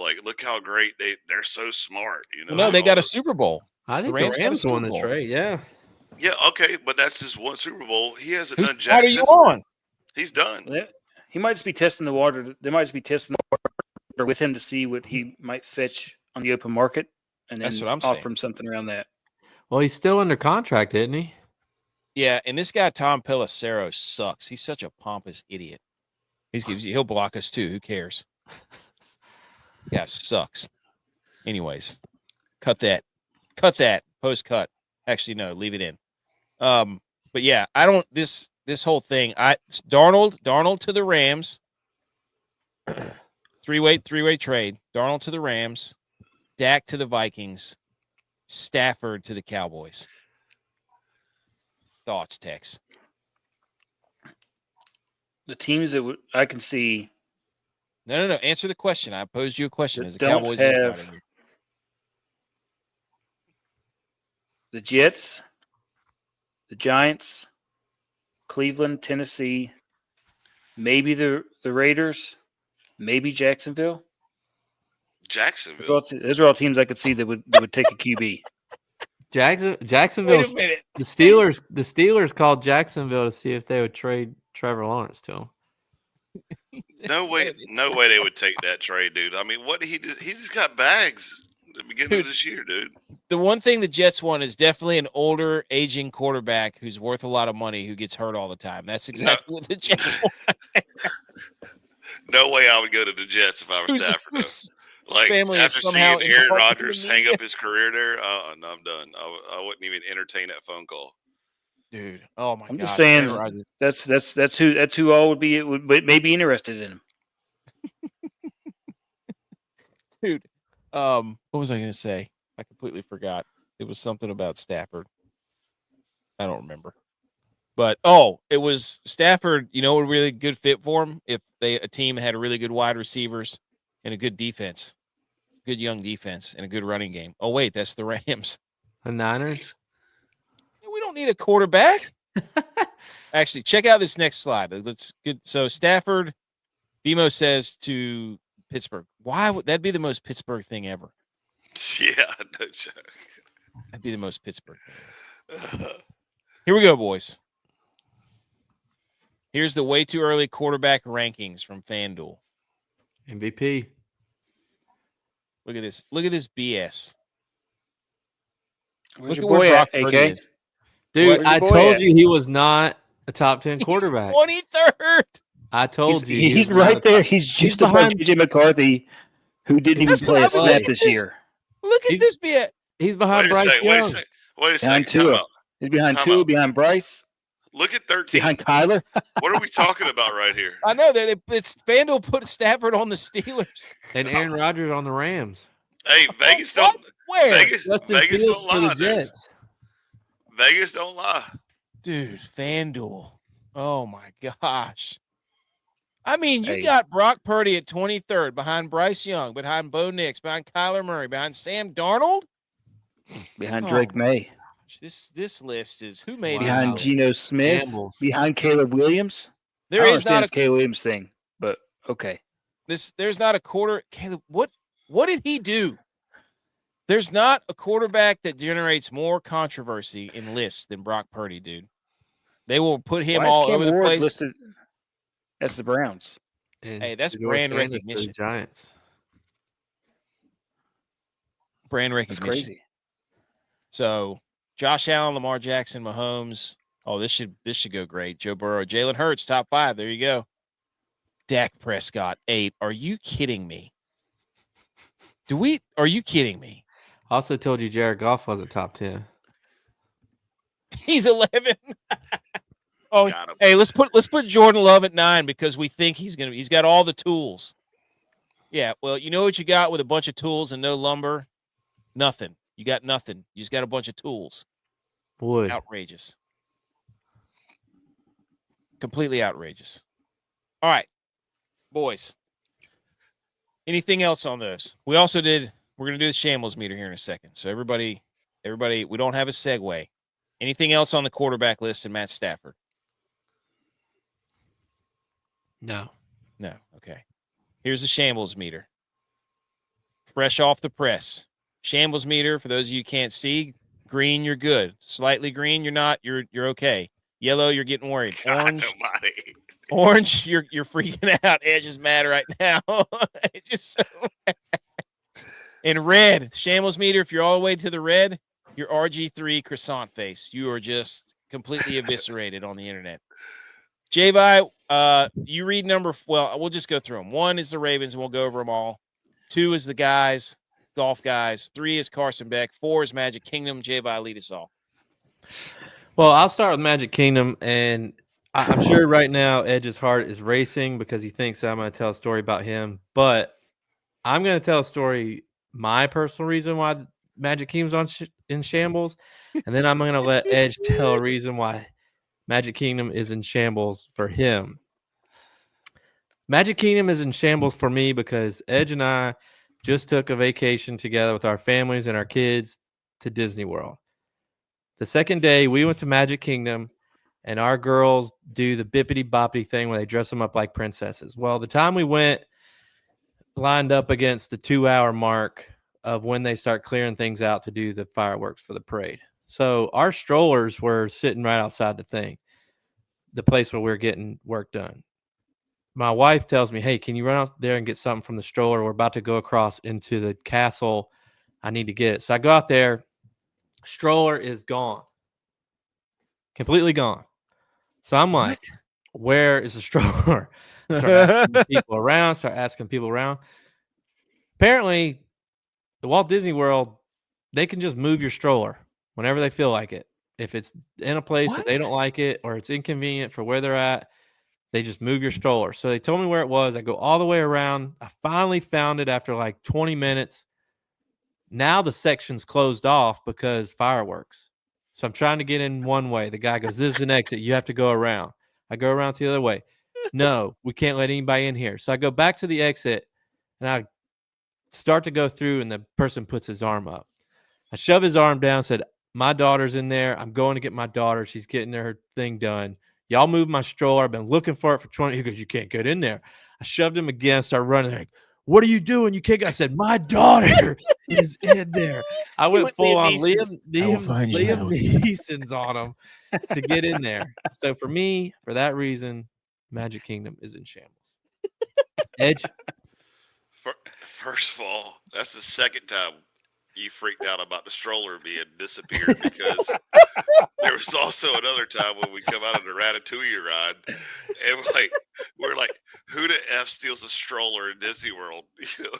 Like look how great they're so smart. Well, no, they got a Super Bowl. I think The the Rams got a Rams Super won the Bowl. trade. Yeah. Yeah, okay, but that's his one Super Bowl. He hasn't Whose done side jack are you since. on? He's done. He might just be testing the water. They might just be testing the water with him to see what he might fetch on the open market, and then That's what I'm offer saying. him something around that. Well, he's still under contract, isn't he? Yeah, and this guy Tom Pelissero sucks. He's such a pompous idiot. He'll block us too. Who cares? Yeah, sucks. Anyways, cut that. Post cut. Actually, no, leave it in. But yeah, I don't. This whole thing. Darnold to the Rams. Three-way trade. Darnold to the Rams. Dak to the Vikings. Stafford to the Cowboys. Thoughts, Tex? The teams that I can see. No. Answer the question. I posed you a question. As a Don't Cowboys have insider here. the Jets, the Giants, Cleveland, Tennessee, maybe the Raiders, maybe Jacksonville. Jacksonville. Those are all teams I could see that would take a QB. Jacksonville. Wait a minute. The Steelers called Jacksonville to see if they would trade Trevor Lawrence to him. No way they would take that trade, dude. I mean, what did he do? He just got bags at the beginning of this year, dude. The one thing the Jets want is definitely an older, aging quarterback who's worth a lot of money who gets hurt all the time. That's exactly what the Jets want. No way I would go to the Jets if I was Stafford. Whose Like family is after somehow seeing Aaron involved in the Rodgers media? hang up his career there, no, I'm done. I wouldn't even entertain that phone call. Dude, oh my god! I'm just saying Aaron Rodgers. that's who all would may be interested in him. Dude, what was I going to say? I completely forgot. It was something about Stafford. I don't remember. But it was Stafford. You know, a really good fit for him if a team had really good wide receivers and a good defense, good young defense, and a good running game. Oh wait, that's the Rams. The Niners. We don't need a quarterback. Actually, check out this next slide. Let's good. So Stafford, BMO says to Pittsburgh. Why would that be the most Pittsburgh thing ever? Yeah, no joke. That'd be the most Pittsburgh thing ever. Here we go, boys. Here's the way too early quarterback rankings from FanDuel. MVP. Look at this. Look at this BS. Where's Look your at where boy Brock at, Purdy AK? is. Dude, Where's your I boy told at? you he was not a top 10 quarterback. He's 23rd. I told you. He's he was right not a there. top- He's just above behind- JJ McCarthy, who didn't even That's what play I a mean, snap look at this this. year. Look at He's- this BS. He's behind Wait a Bryce second. Wait a Young. second. Wait a Behind second. Time Tua. out. He's behind Time Tua, out. behind Bryce, Look at 13. behind Kyler. What are we talking about right here? I know that it's FanDuel put Stafford on the Steelers. And Aaron Rodgers on the Rams. Hey, Vegas What? don't. Where? Vegas Justin don't Fields for the lie, dude. Jets. Vegas don't lie. Dude, FanDuel. Oh my gosh. I mean, you Hey. got Brock Purdy at 23rd, behind Bryce Young, behind Bo Nix, behind Kyler Murray, behind Sam Darnold. Behind Oh, Drake May. This list is who made Wow. this Behind list? Geno Smith. Shambles. Behind Caleb Williams. There I don't is not understand a this Caleb Williams thing, but okay. there's not a quarter. Caleb, what did he do? There's not a quarterback that generates more controversy in lists than Brock Purdy, dude. They will put him Why is all Cam over the Ward place. listed as the Browns? And Hey, that's Shedeur brand Sanders to recognition. The Giants. Brand That's recognition. crazy. So Josh Allen, Lamar Jackson, Mahomes. Oh, this should go great. Joe Burrow, Jalen Hurts, top 5. There you go. Dak Prescott, 8. Are you kidding me? Are you kidding me? Also told you Jared Goff wasn't top 10. He's 11. Oh, Got him. hey, let's put Jordan Love at 9 because we think he's got all the tools. Yeah, well, you know what you got with a bunch of tools and no lumber? Nothing. You got nothing. You just got a bunch of tools. Wood. Outrageous. Completely outrageous. All right, boys. Anything else on those? We're going to do the shambles meter here in a second. So everybody, we don't have a segue. Anything else on the quarterback list in Matt Stafford? No. No. Okay. Here's the shambles meter. Fresh off the press. Shambles meter, for those of you who can't see, green, you're good. Slightly green, you're not. You're okay. Yellow, you're getting worried. Orange, you're freaking out. Edge is mad right now. It's just so and red, shambles meter, if you're all the way to the red, you're RG3 croissant face. You are just completely eviscerated on the internet. J-By, you read we'll just go through them. 1 is the Ravens, and we'll go over them all. 2 is the guys, golf guys. 3 is Carson Beck. 4 is Magic Kingdom. J-By, lead us all. Well, I'll start with Magic Kingdom, and I'm sure right now Edge's heart is racing because he thinks I'm going to tell a story about him. But I'm going to tell a story, my personal reason why Magic Kingdom's in shambles, and then I'm going to let Edge tell a reason why Magic Kingdom is in shambles for him. Magic Kingdom is in shambles for me because Edge and I just took a vacation together with our families and our kids to Disney World. The second day, we went to Magic Kingdom, and our girls do the bippity-boppity thing where they dress them up like princesses. Well, the time we went lined up against the 2-hour mark of when they start clearing things out to do the fireworks for the parade. So our strollers were sitting right outside the place where we're getting work done. My wife tells me, hey, can you run out there and get something from the stroller? We're about to go across into the castle. I need to get it. So I go out there. Stroller is gone. Completely gone. So I'm like, where is the stroller? Start asking people around. Apparently, the Walt Disney World, they can just move your stroller whenever they feel like it. If it's in a place that they don't like it or it's inconvenient for where they're at, they just move your stroller. So they told me where it was. I go all the way around. I finally found it after like 20 minutes. Now the section's closed off because fireworks. So I'm trying to get in one way. The guy goes, this is an exit. You have to go around. I go around the other way. No, we can't let anybody in here. So I go back to the exit, and I start to go through, and the person puts his arm up. I shove his arm down, said, my daughter's in there. I'm going to get my daughter. She's getting her thing done. Y'all move my stroller. I've been looking for it for 20. He goes, you can't get in there. I shoved him again, started running. Like, what are you doing? You can't get. I said, my daughter is in there. I went full on Liam Neeson's on him to get in there. So for me, for that reason, Magic Kingdom is in shambles. Edge? First of all, that's the second time you freaked out about the stroller being disappeared, because there was also another time when we come out of the Ratatouille ride and we're like, who the F steals a stroller in Disney World? You know?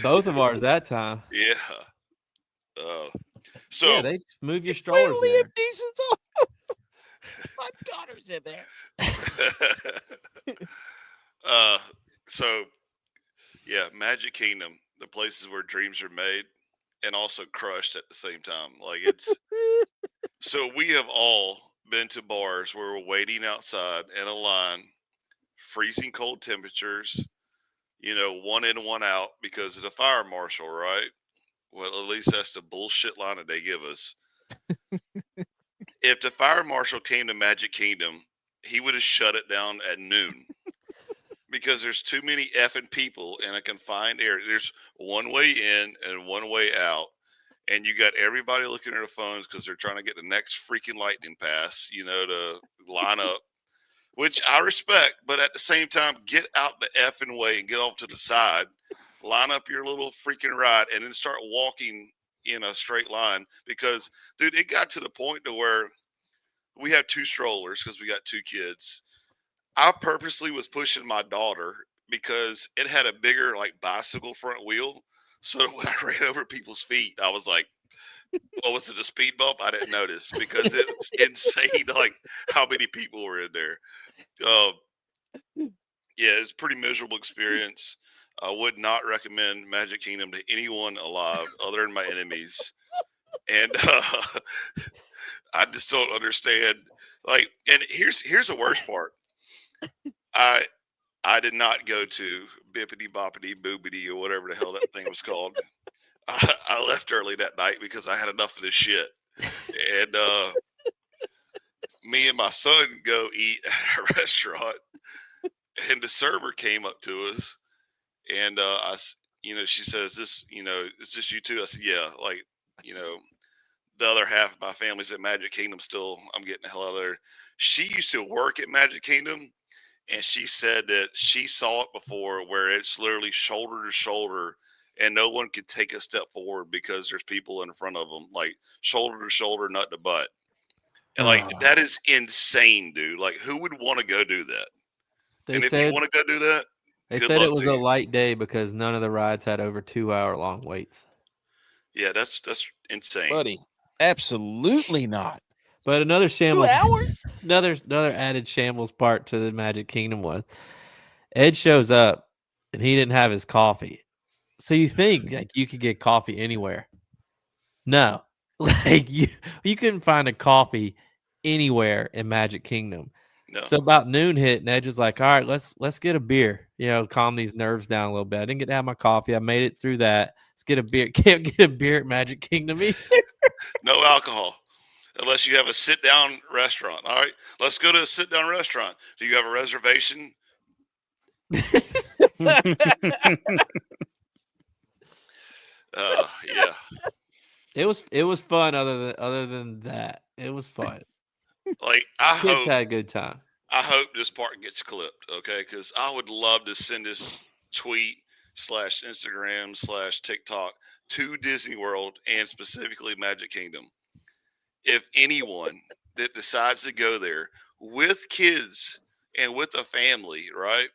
Both of ours that time. Yeah. So yeah, they just move your strollers Liam there. Neeson's on. My daughter's in there. So yeah, Magic Kingdom, the places where dreams are made and also crushed at the same time. Like, it's so we have all been to bars where we're waiting outside in a line, freezing cold temperatures, one in, one out because of the fire marshal, right? Well, at least that's the bullshit line that they give us. If the fire marshal came to Magic Kingdom, he would have shut it down at noon. Because there's too many effing people in a confined area. There's one way in and one way out. And you got everybody looking at their phones because they're trying to get the next freaking lightning pass, to line up, which I respect. But at the same time, get out the effing way and get off to the side, line up your little freaking ride, and then start walking in a straight line. Because, dude, it got to the point to where we have 2 strollers because we got 2 kids. I purposely was pushing my daughter because it had a bigger bicycle front wheel. So that when I ran over people's feet, I was like, well, was it a speed bump? I didn't notice because it's insane how many people were in there. Yeah, it's a pretty miserable experience. I would not recommend Magic Kingdom to anyone alive other than my enemies. And I just don't understand. Like, and here's the worst part. I did not go to Bippity Boppity Boobity or whatever the hell that thing was called. I left early that night because I had enough of this shit. And me and my son go eat at a restaurant, and the server came up to us, and she says, "This, is this you too?" I said, "Yeah." Like, you know, the other half of my family's at Magic Kingdom still. I'm getting the hell out of there. She used to work at Magic Kingdom, and she said that she saw it before where it's literally shoulder to shoulder and no one could take a step forward because there's people in front of them, like shoulder to shoulder, nut to butt. And like, that is insane, dude. Like, who would want to go do that? They And if you said want to go do that, they good said luck it was to a you. light day because none of the rides had over 2-hour long waits. Yeah, that's insane. Buddy, absolutely not. But another 2 shambles, hours? another added shambles part to the Magic Kingdom was Ed shows up and he didn't have his coffee. So you think like you could get coffee anywhere? No, like you couldn't find a coffee anywhere in Magic Kingdom. No, So about noon hit, and Edge was like, "All right, let's get a beer. Calm these nerves down a little bit. I didn't get to have my coffee. I made it through that. Let's get a beer. Can't get a beer at Magic Kingdom either." no alcohol unless you have a sit down restaurant. All right, let's go to a sit down restaurant. Do you have a reservation? Yeah. It was fun. Other than that, it was fun. Like, Kids had a good time. I hope this part gets clipped, okay? Because I would love to send this tweet / Instagram / TikTok to Disney World and specifically Magic Kingdom. If anyone that decides to go there with kids and with a family, right?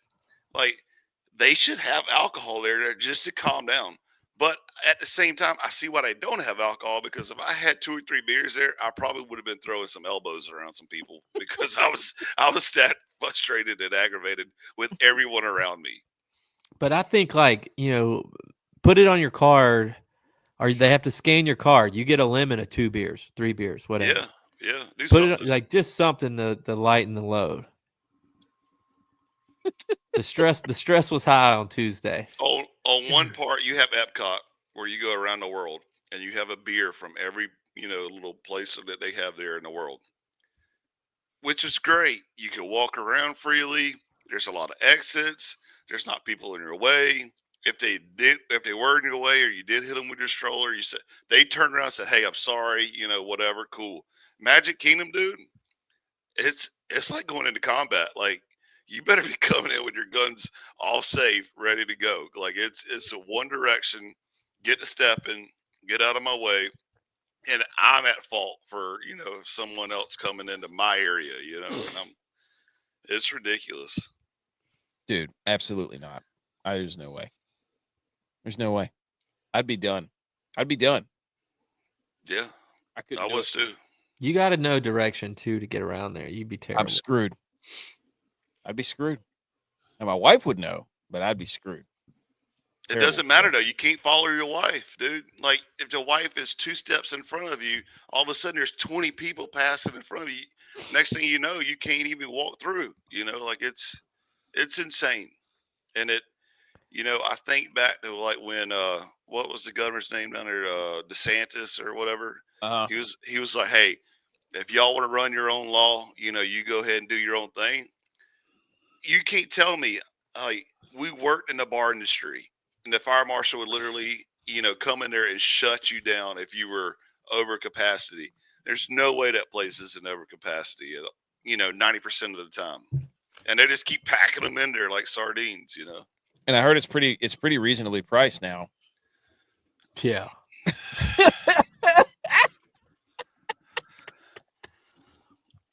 Like, they should have alcohol there just to calm down. But at the same time, I see why they don't have alcohol, because if I had 2 or 3 beers there, I probably would have been throwing some elbows around some people because I was that frustrated and aggravated with everyone around me. But I think put it on your card, or they have to scan your card. You get a limit of 2 beers, 3 beers, whatever. Yeah. Do Put something. it like just something to lighten the load. The stress was high on Tuesday. On one part, you have Epcot, where you go around the world and you have a beer from every little place that they have there in the world, which is great. You can walk around freely. There's a lot of exits. There's not people in your way. If they were in your way, or you did hit them with your stroller, you said they turned around and said, "Hey, I'm sorry," whatever, cool. Magic Kingdom, dude, it's like going into combat. Like, you better be coming in with your guns all safe, ready to go. Like, it's a one direction, get to stepping, get out of my way, and I'm at fault for someone else coming into my area. And it's ridiculous. Dude, absolutely not. There's no way. There's no way. I'd be done. Yeah, I couldn't. I do was it. too. You got to know direction too to get around there. You'd be terrible. I'm screwed. I'd be screwed. And my wife would know, but I'd be screwed. It Terrible. doesn't matter though. You can't follow your wife, dude. Like, if the wife is 2 steps in front of you, all of a sudden there's 20 people passing in front of you. Next thing you know, you can't even walk through. Like, it's insane. And I think back to like when what was the governor's name down there, DeSantis or whatever. Uh-huh. He was like, "Hey, if y'all want to run your own law, you go ahead and do your own thing." You can't tell me, like, we worked in the bar industry, and the fire marshal would literally, come in there and shut you down if you were over capacity. There's no way that place is in over capacity at 90% of the time, and they just keep packing them in there like sardines. And I heard it's pretty reasonably priced now. Yeah.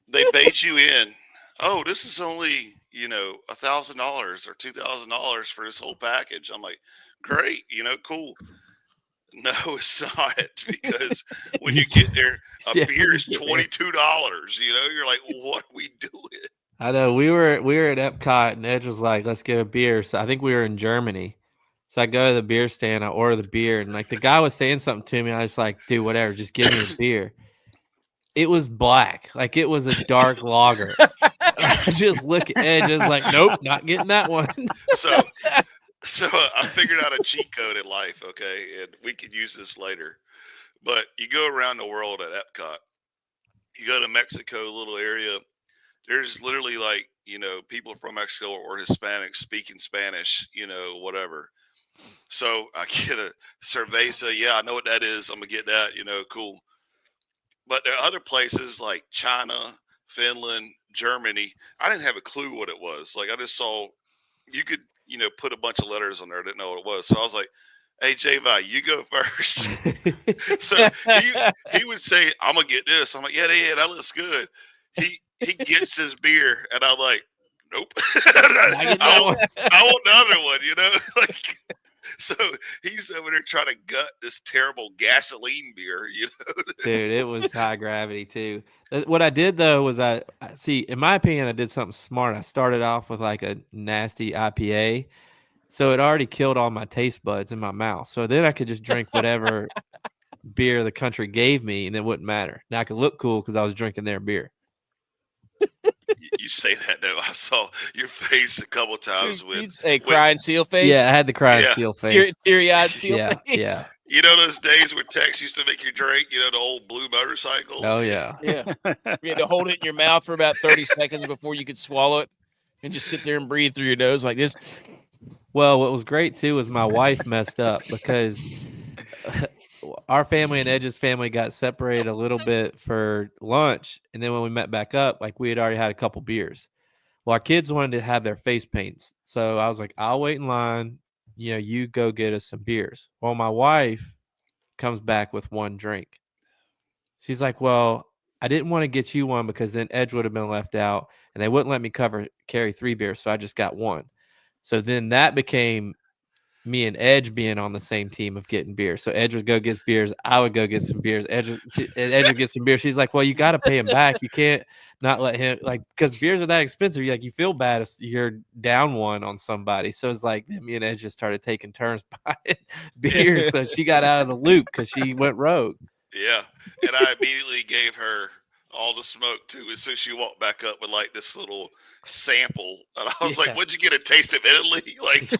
They bait you in. Oh, this is only $1,000 or $2,000 for this whole package. I'm like, great, cool. No, it's not, because when you get there, a beer is $22. You're like, what are we doing? I know we were at Epcot, and Edge was like, "Let's get a beer." So I think we were in Germany, So I go to the beer stand, I order the beer, and like the guy was saying something to me. I was like, dude, whatever, just give me the beer. It was black, like it was a dark lager. I just look at Edge, I was like, nope, not getting that one. So I figured out a cheat code in life, okay, and we could use this later. But you go around the world at Epcot. You go to Mexico, little area. There's literally like, people from Mexico or Hispanics speaking Spanish, whatever. So I get a cerveza. Yeah, I know what that is. I'm gonna get that. Cool. But there are other places like China, Finland, Germany. I didn't have a clue what it was. Like I just saw you could, put a bunch of letters on there. I didn't know what it was. So I was like, hey, J-Vi, you go first. So he would say, I'm going to get this. I'm like, yeah, that looks good. He gets his beer, and I'm like, nope. I want the other one, like. So he's over there trying to gut this terrible gasoline beer, Dude, it was high gravity too. What I did though was I see, in my opinion, I did something smart. I started off with like a nasty IPA, so it already killed all my taste buds in my mouth. So then I could just drink whatever beer the country gave me, and it wouldn't matter. Now I could look cool because I was drinking their beer. You say that though. I saw your face a couple times with crying seal face. Yeah, I had the crying seal face, teary-eyed seal yeah, face. yeah. You know those days where Tex used to make you drink, the old blue motorcycle? Oh, yeah. Yeah. You had to hold it in your mouth for about 30 seconds before you could swallow it and just sit there and breathe through your nose like this. Well, what was great, too, was my wife messed up because our family and Edge's family got separated a little bit for lunch. And then when we met back up, like we had already had a couple beers. Well, our kids wanted to have their face paints. So I was like, I'll wait in line. You go get us some beers. Well, my wife comes back with one drink. She's like, well, I didn't want to get you one because then Edge would have been left out and they wouldn't let me carry 3 beers. So I just got one. So then that became me and Edge being on the same team of getting beer. So Edge would go get beers. I would go get some beers. Edge would get some beers. She's like, well, you got to pay him back. You can't not let him, like, because beers are that expensive. You feel bad if you're down one on somebody. So it's like me and Edge just started taking turns buying beers. So she got out of the loop because she went rogue. Yeah. And I immediately gave her all the smoke too. And so she walked back up with like this little sample. And I was like, what'd you get a taste of Italy? Like,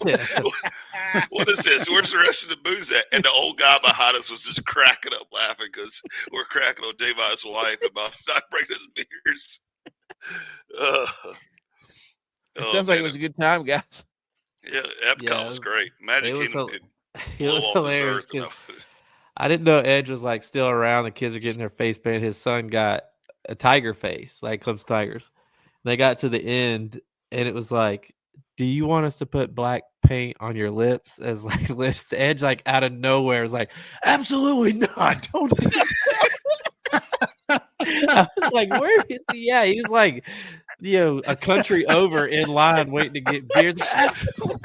what is this? Where's the rest of the booze at? And the old guy behind us was just cracking up laughing because we're cracking on J.V.'s wife about not bringing us beers. It sounds like it was a good time, guys. Yeah, Epcot was great. Magic Kingdom could blow off hilarious this earth. I didn't know Edge was like still around. The kids are getting their face painted. His son got a tiger face, like Clemson Tigers. They got to the end, and it was like, do you want us to put black paint on your lips as like lips? Edge, like out of nowhere, was like, absolutely not. Don't do that. I was like, where is he? Yeah, he was like, a country over in line waiting to get beers. Absolutely.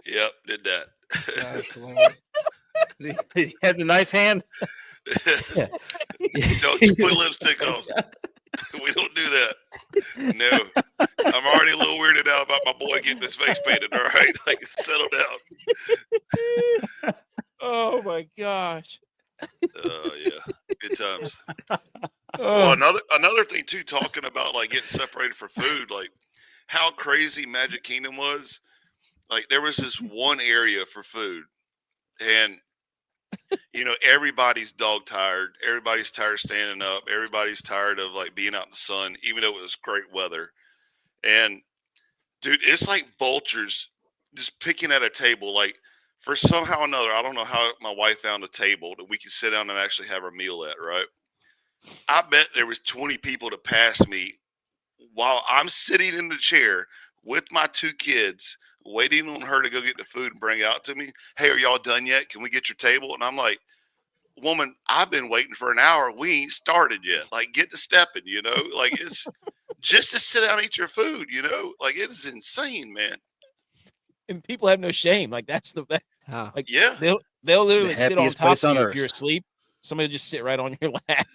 Yep, did that. Did he have the nice hand? Don't you put lipstick on. We don't do that. No. I'm already a little weirded out about my boy getting his face painted, all right? Like, settle down. Oh, my gosh. Yeah. Good times. Well, another thing, too, talking about, like, getting separated for food, like, how crazy Magic Kingdom was. Like, there was this one area for food, and everybody's dog tired. Everybody's tired of standing up. Everybody's tired of like being out in the sun, even though it was great weather. And dude, it's like vultures just picking at a table. Like for somehow or another, I don't know how my wife found a table that we could sit down and actually have our meal at. Right? I bet there was 20 people to pass me while I'm sitting in the chair with my 2 kids, waiting on her to go get the food and bring it out to me. Hey, are y'all done yet? Can we get your table? And I'm like, woman, I've been waiting for an hour. We ain't started yet. Like, get to stepping, like it's just to sit down and eat your food, like it is insane, man. And people have no shame. Like that's like, yeah, they'll literally sit on top of you earth. if you're asleep. Somebody will just sit right on your lap.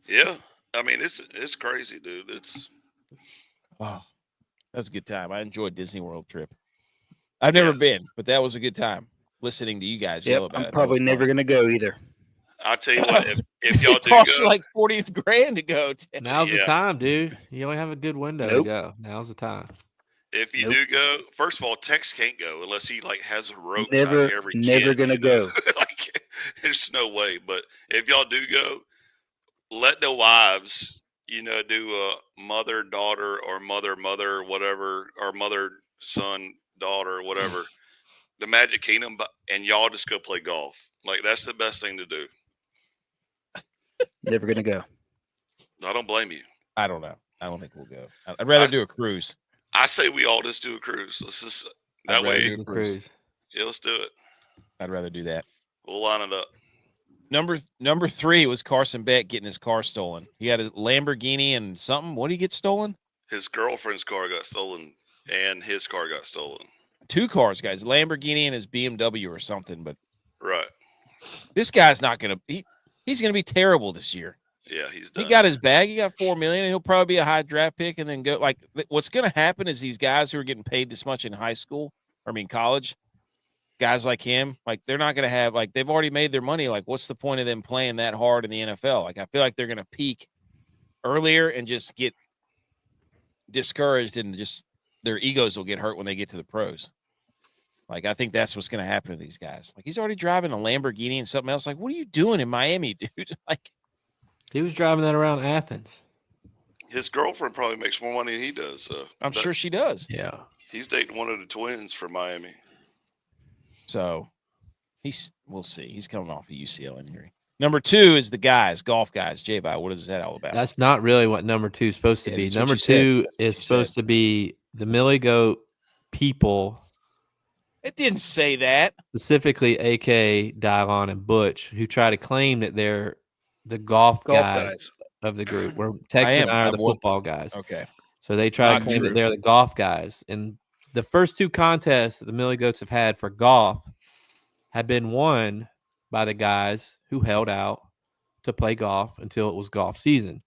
Yeah. I mean, it's crazy, dude. Oh, that was a good time. I enjoyed Disney World trip. I've never been, but that was a good time listening to you guys yell about it. I'm probably never going to go either. I'll tell you what, if y'all It do costs go, you like $40,000 to go. Now's the Yeah. time, dude. You only have a good window to Nope. go. Now's the time. if you Nope. do go, first of all, Tex can't go unless he like has a rope Never- tied to every never kid, gonna you know? go. Like, there's no way. But if y'all do go, let the wives, do a mother daughter or mother whatever, or mother son daughter whatever, the Magic Kingdom, and y'all just go play golf. Like that's the best thing to do. Never going to go. I don't blame you. I don't know. I don't think we'll go. I'd rather do a cruise. I say we all just do a cruise. Let's just I'd that rather way. do a cruise. Yeah, let's do it. I'd rather do that. We'll line it up. Number 3 was Carson Beck getting his car stolen. He had a Lamborghini and something. What did he get stolen? His girlfriend's car got stolen, and his car got stolen. 2 cars, guys. Lamborghini and his BMW or something. But Right. this guy's not gonna. He's gonna be terrible this year. Yeah, he's done. He got his bag. He got $4 million, and he'll probably be a high draft pick, and then go. Like what's gonna happen is these guys who are getting paid this much in high school, college, guys like him, like they're not gonna have like they've already made their money. Like, what's the point of them playing that hard in the NFL? Like, I feel like they're gonna peak earlier and just get discouraged, and just their egos will get hurt when they get to the pros. Like, I think that's what's gonna happen to these guys. Like, he's already driving a Lamborghini and something else. Like, what are you doing in Miami, dude? Like, He was driving that around Athens. His girlfriend probably makes more money than he does. So I'm sure she does. Yeah. he's dating one of the twins from Miami. So we'll see. He's coming off a UCL injury. Number 2 is the guys, golf guys. J-Vi, what is that all about? That's not really what number 2 is supposed to Yeah, be. that's what Number you said. 2 That's what is you supposed said. to be the Millie Goat people, It didn't say that. specifically AK, Dylon, and Butch, who try to claim that they're the golf guys of the group. Where Tex and I are the football guys. Okay. So they try Not to claim true. that they're the golf guys. And the first 2 contests that the Millie Goats have had for golf have been won by the guys who held out to play golf until it was golf season,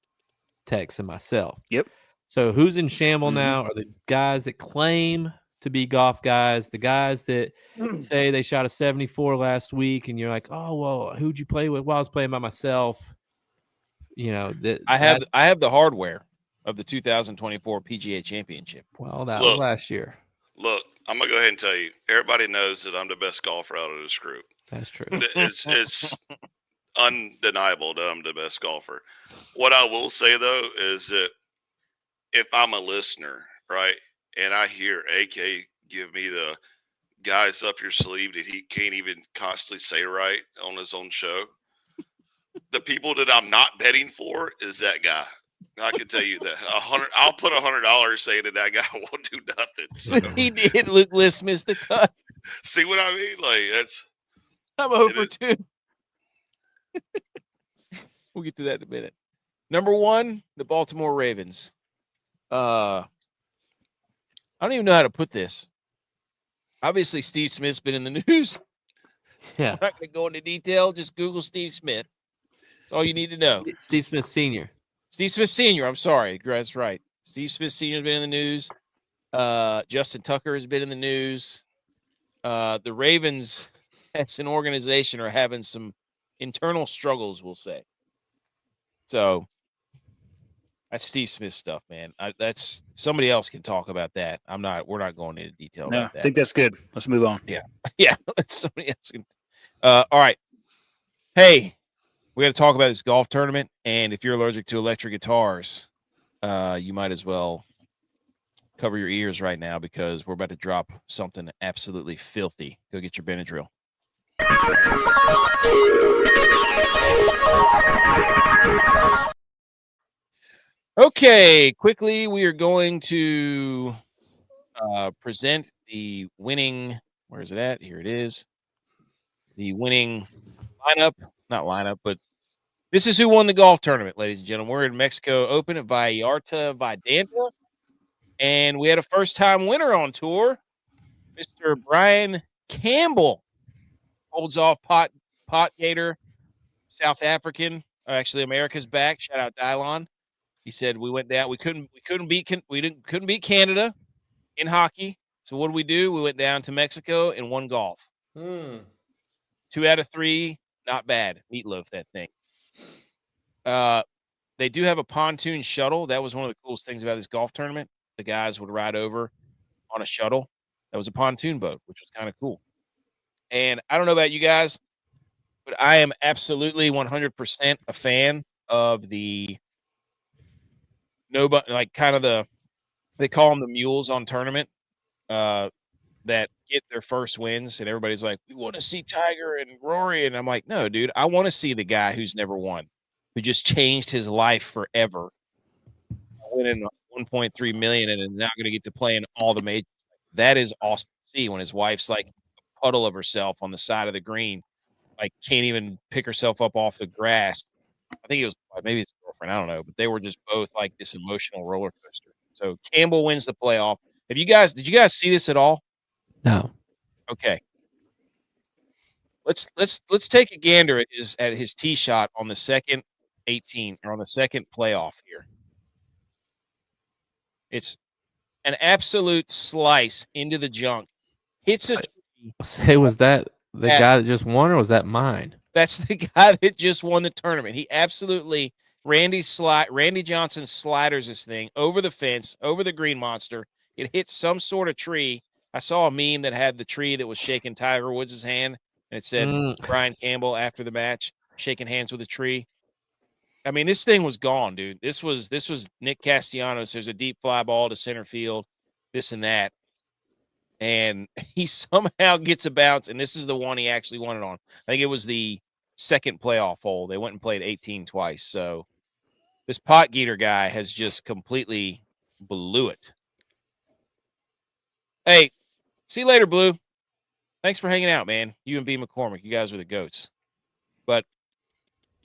Tex and myself. Yep. So who's in shamble now are the guys that claim to be golf guys, the guys that say they shot a 74 last week, and you're like, oh, well, who'd you play with? Well, I was playing by myself. You know, I have the hardware of the 2024 PGA Championship. Well, that Look. was last year. Look, I'm gonna go ahead and tell you. Everybody knows that I'm the best golfer out of this group. That's true. It's undeniable that I'm the best golfer. What I will say though is that if I'm a listener, right, and I hear AK give me the guys up your sleeve that he can't even constantly say right on his own show, the people that I'm not betting for is that guy. I can tell you that I'll put $100 saying that guy won't do nothing. So He did. Luke List missed the cut. see what I mean? Like that's I'm over 2. We'll get to that in a minute. Number 1, the Baltimore Ravens. I don't even know how to put this. Obviously, Steve Smith's been in the news. Yeah. I'm not going to go into detail. Just Google Steve Smith. That's all you need to know. Steve Smith Sr. Steve Smith Sr. I'm sorry. That's right. Steve Smith Sr. has been in the news. Justin Tucker has been in the news. The Ravens, as an organization, are having some internal struggles, we'll say. So that's Steve Smith stuff, man. That's somebody else can talk about that. We're not going into detail No, about I that. think that's good. Let's move on. Yeah, somebody else can. All right. Hey, we got to talk about this golf tournament, and if you're allergic to electric guitars, you might as well cover your ears right now because we're about to drop something absolutely filthy. Go get your Benadryl. Okay, quickly, we are going to present the winning. Where is it at? Here it is. The winning lineup, not lineup, but this is who won the golf tournament, ladies and gentlemen. We're in Mexico Open at Vallarta Vidanta, and we had a first-time winner on tour, Mr. Brian Campbell. Holds off Pot Gator, South African, actually America's back. Shout out Dylon. He said we went down. We couldn't beat Canada in hockey. So what do? We went down to Mexico and won golf. 2 out of 3, not bad. Meatloaf that thing. They do have a pontoon shuttle. That was one of the coolest things about this golf tournament. The guys would ride over on a shuttle. That was a pontoon boat, which was kind of cool. And I don't know about you guys, but I am absolutely 100% a fan of the they call them the mules on tournament that get their first wins, and everybody's like, we want to see Tiger and Rory, and I'm like, no, dude, I want to see the guy who's never won, who just changed his life forever, winning 1.3 million, and is now going to get to play in all the majors. That is awesome to see when his wife's like a puddle of herself on the side of the green, like can't even pick herself up off the grass. I think it was maybe his girlfriend. I don't know, but they were just both like this emotional roller coaster. So Campbell wins the playoff. Did you guys see this at all? No. Okay. Let's take a gander at his tee shot on the second 18 or on the second playoff here. It's an absolute slice into the junk. Hits a tree. Say, was that the guy that just won, or was that mine? That's the guy that just won the tournament. He absolutely Randy Johnson sliders this thing over the fence, over the green monster. It hits some sort of tree. I saw a meme that had the tree that was shaking Tiger Woods' hand, and it said Brian Campbell after the match shaking hands with a tree. I mean, this thing was gone, dude. This was Nick Castellanos. There's a deep fly ball to center field, this and that. And he somehow gets a bounce, and this is the one he actually won it on. I think it was the second playoff hole. They went and played 18 twice. So this pot geeter guy has just completely blew it. Hey, see you later, Blue. Thanks for hanging out, man. You and B. McCormick, you guys are the goats. But,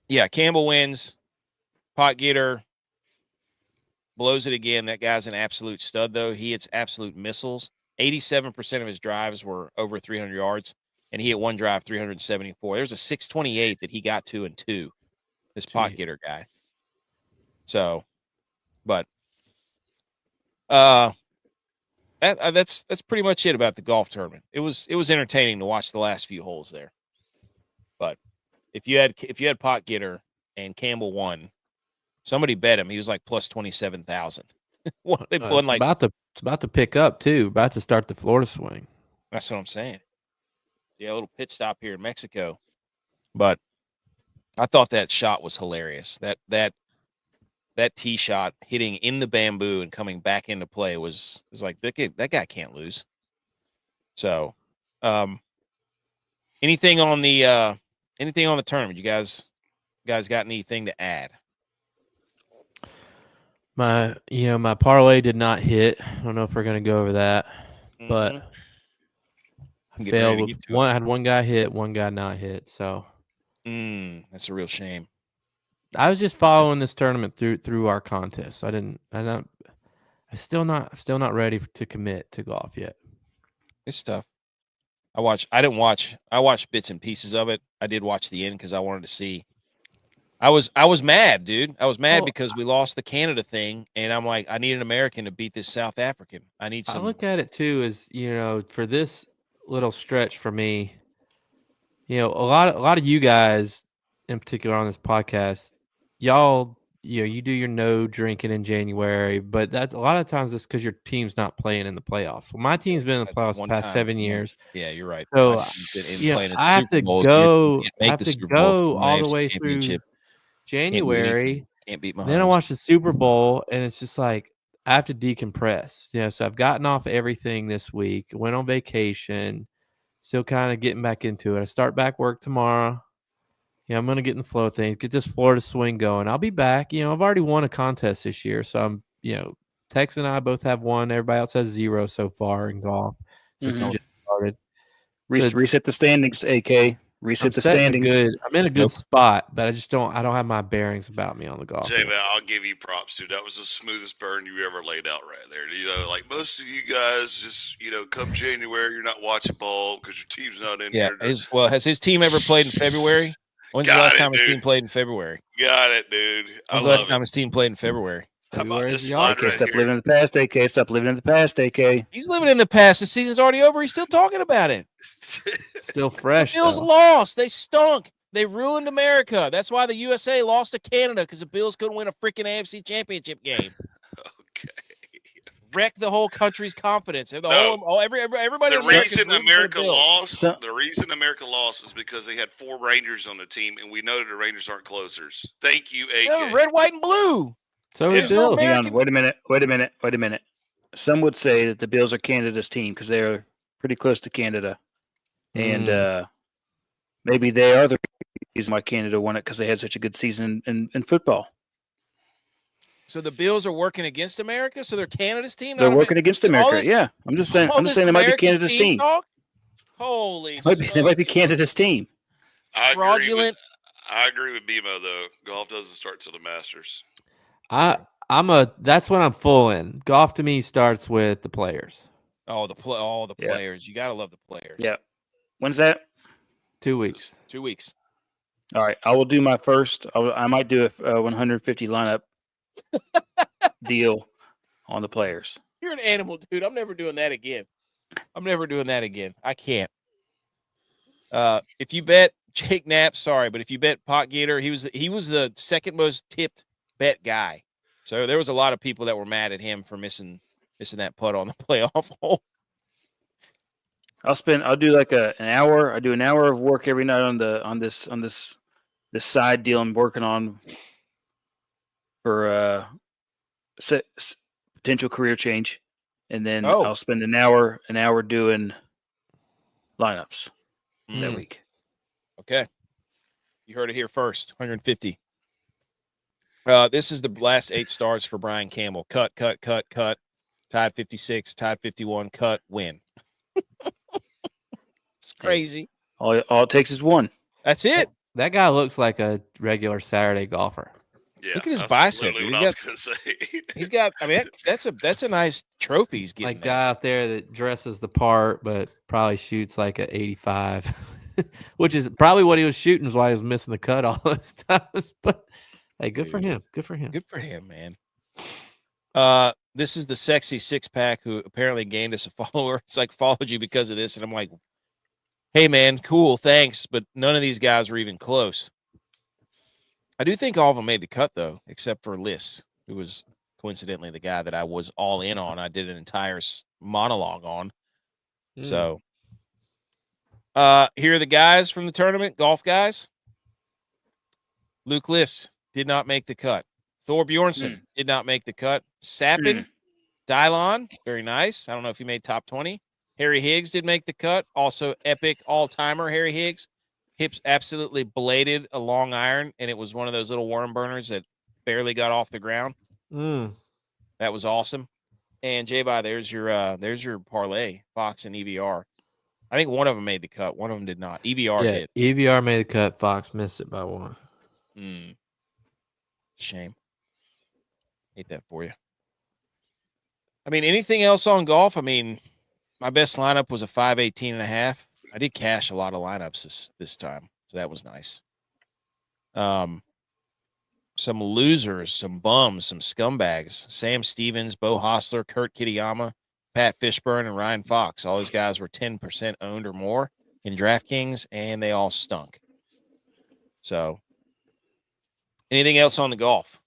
yeah, Campbell wins. Pot geeter blows it again. That guy's an absolute stud, though. He hits absolute missiles. 87% of his drives were over 300 yards, and he hit one drive 374. There's a 628 that he got to in 2. This pot getter guy. So, but that's pretty much it about the golf tournament. It was entertaining to watch the last few holes there. But if you had pot getter and Campbell won, somebody bet him. He was like plus 27,000. They won like it's about to pick up too. About to start the Florida swing. That's what I'm saying. Yeah, a little pit stop here in Mexico. But I thought that shot was hilarious. That tee shot hitting in the bamboo and coming back into play was like that guy can't lose. So, anything on the tournament? You guys got anything to add? My parlay did not hit. I don't know if we're gonna go over that, but I failed with one. I had one guy hit, one guy not hit. So that's a real shame. I was just following this tournament through our contest. I'm still not ready to commit to golf yet. It's tough. I watched bits and pieces of it. I did watch the end because I wanted to see. I was mad, dude. I was mad because we lost the Canada thing, and I'm like, I need an American to beat this South African. I look at it too as, for this little stretch for me, a lot of you guys in particular on this podcast, y'all, you do your no drinking in January, but that's a lot of times it's because your team's not playing in the playoffs. Well, my team's been in the playoffs the past 7 years. Yeah, you're right. So I have to go all the way through January. Can't beat Mahomes. Then I watch the Super Bowl, and it's just like I have to decompress. So I've gotten off everything this week. Went on vacation. Still kind of getting back into it. I start back work tomorrow. I'm going to get in the flow of things, get this Florida swing going. I'll be back. I've already won a contest this year, so I'm. Tex and I both have one. Everybody else has 0 so far in golf since it just started. Reset the standings, AK. Reset the standings. I'm in a good spot, but I don't have my bearings about me on the golf. Jay, man, I'll give you props, dude. That was the smoothest burn you ever laid out right there. Like most of you guys just, come January, you're not watching ball because your team's not in there. Has his team ever played in February? When's the last time his team played in February? Got it, dude. When's the last time his team played in February? How about February this is slide Yankee. AK, right stop here? living in the past, AK. Stop living in the past, AK. He's living in the past. The season's already over. He's still talking about it. Still The fresh Bills though. lost. They stunk. They ruined America. That's why the USA lost to Canada, because the Bills couldn't win a freaking AFC championship game. Okay. Wrecked the whole country's confidence. And No. Everybody The in America's reason rooting for the America Bills. lost, So- the reason America lost is because they had 4 Rangers on the team, and we know that the Rangers aren't closers. Thank you, AK. No, red, white, and blue. So Yeah. did There's no Bills. Hang American. on. Wait a minute. Some would say that the Bills are Canada's team because they're pretty close to Canada, and maybe they are the reason why Canada won it because they had such a good season in football. So the Bills are working against America. So they're Canada's team. They're not working against all America. this- Yeah, I'm just saying. all I'm just this saying they might be America's Canada's team. talk? Holy They might be smokes. Canada's team. Fraudulent. I agree with BMO though. Golf doesn't start till the Masters. That's when I'm full in. Golf to me starts with the players. All the Yeah. players. You gotta love the players. Yeah. When's that? 2 weeks. 2 weeks. All right, I will do my first. I might do a 150 lineup deal on the players. You're an animal, dude. I'm never doing that again. I can't. If you bet Jake Knapp, sorry, but if you bet Pot Gator, he was the second most tipped bet guy. So there was a lot of people that were mad at him for missing that putt on the playoff hole. I'll do like an hour. I do an hour of work every night on this side deal I'm working on for potential career change, and then Oh. I'll spend an hour doing lineups that Mm. week. Okay. You heard it here first. 150. This is the last 8 stars for Brian Campbell. Cut. Tied 56, tied 51, cut, win. It's crazy. All it takes is one. That's it. That guy looks like a regular Saturday golfer. Yeah, Look at his that's bicep, literally dude. what I was gonna say. He's got, I mean, that's a nice trophy he's getting. Like there. guy out there that dresses the part, but probably shoots like a 85, which is probably what he was shooting is why he was missing the cut all those times. But hey, good for him. Good for him. Good for him, man. This is the sexy 6-pack who apparently gained us a follower. It's like followed you because of this, and I'm like, hey man, cool, thanks, but none of these guys were even close. I do think all of them made the cut though, except for Liss, who was coincidentally the guy that I was all in on. I did an entire monologue on. So, here are the guys from the tournament, golf guys. Luke Liss did not make the cut. Thor Bjornsson did not make the cut. Sappin, Dylon, very nice. I don't know if he made top 20. Harry Higgs did make the cut. Also, epic all-timer Harry Higgs. Hips absolutely bladed a long iron, and it was one of those little worm burners that barely got off the ground. That was awesome. And J-Bye, there's your parlay, Fox and EVR. I think one of them made the cut. One of them did not. EVR did. EVR made the cut. Fox missed it by one. Shame. Hate that for you. I mean, anything else on golf? I mean, my best lineup was a 518.5. I did cash a lot of lineups this time, so that was nice. Some losers, some bums, some scumbags. Sam Stevens, Bo Hostler, Kurt Kitayama, Pat Fishburne, and Ryan Fox. All these guys were 10% owned or more in DraftKings, and they all stunk. So, anything else on the golf?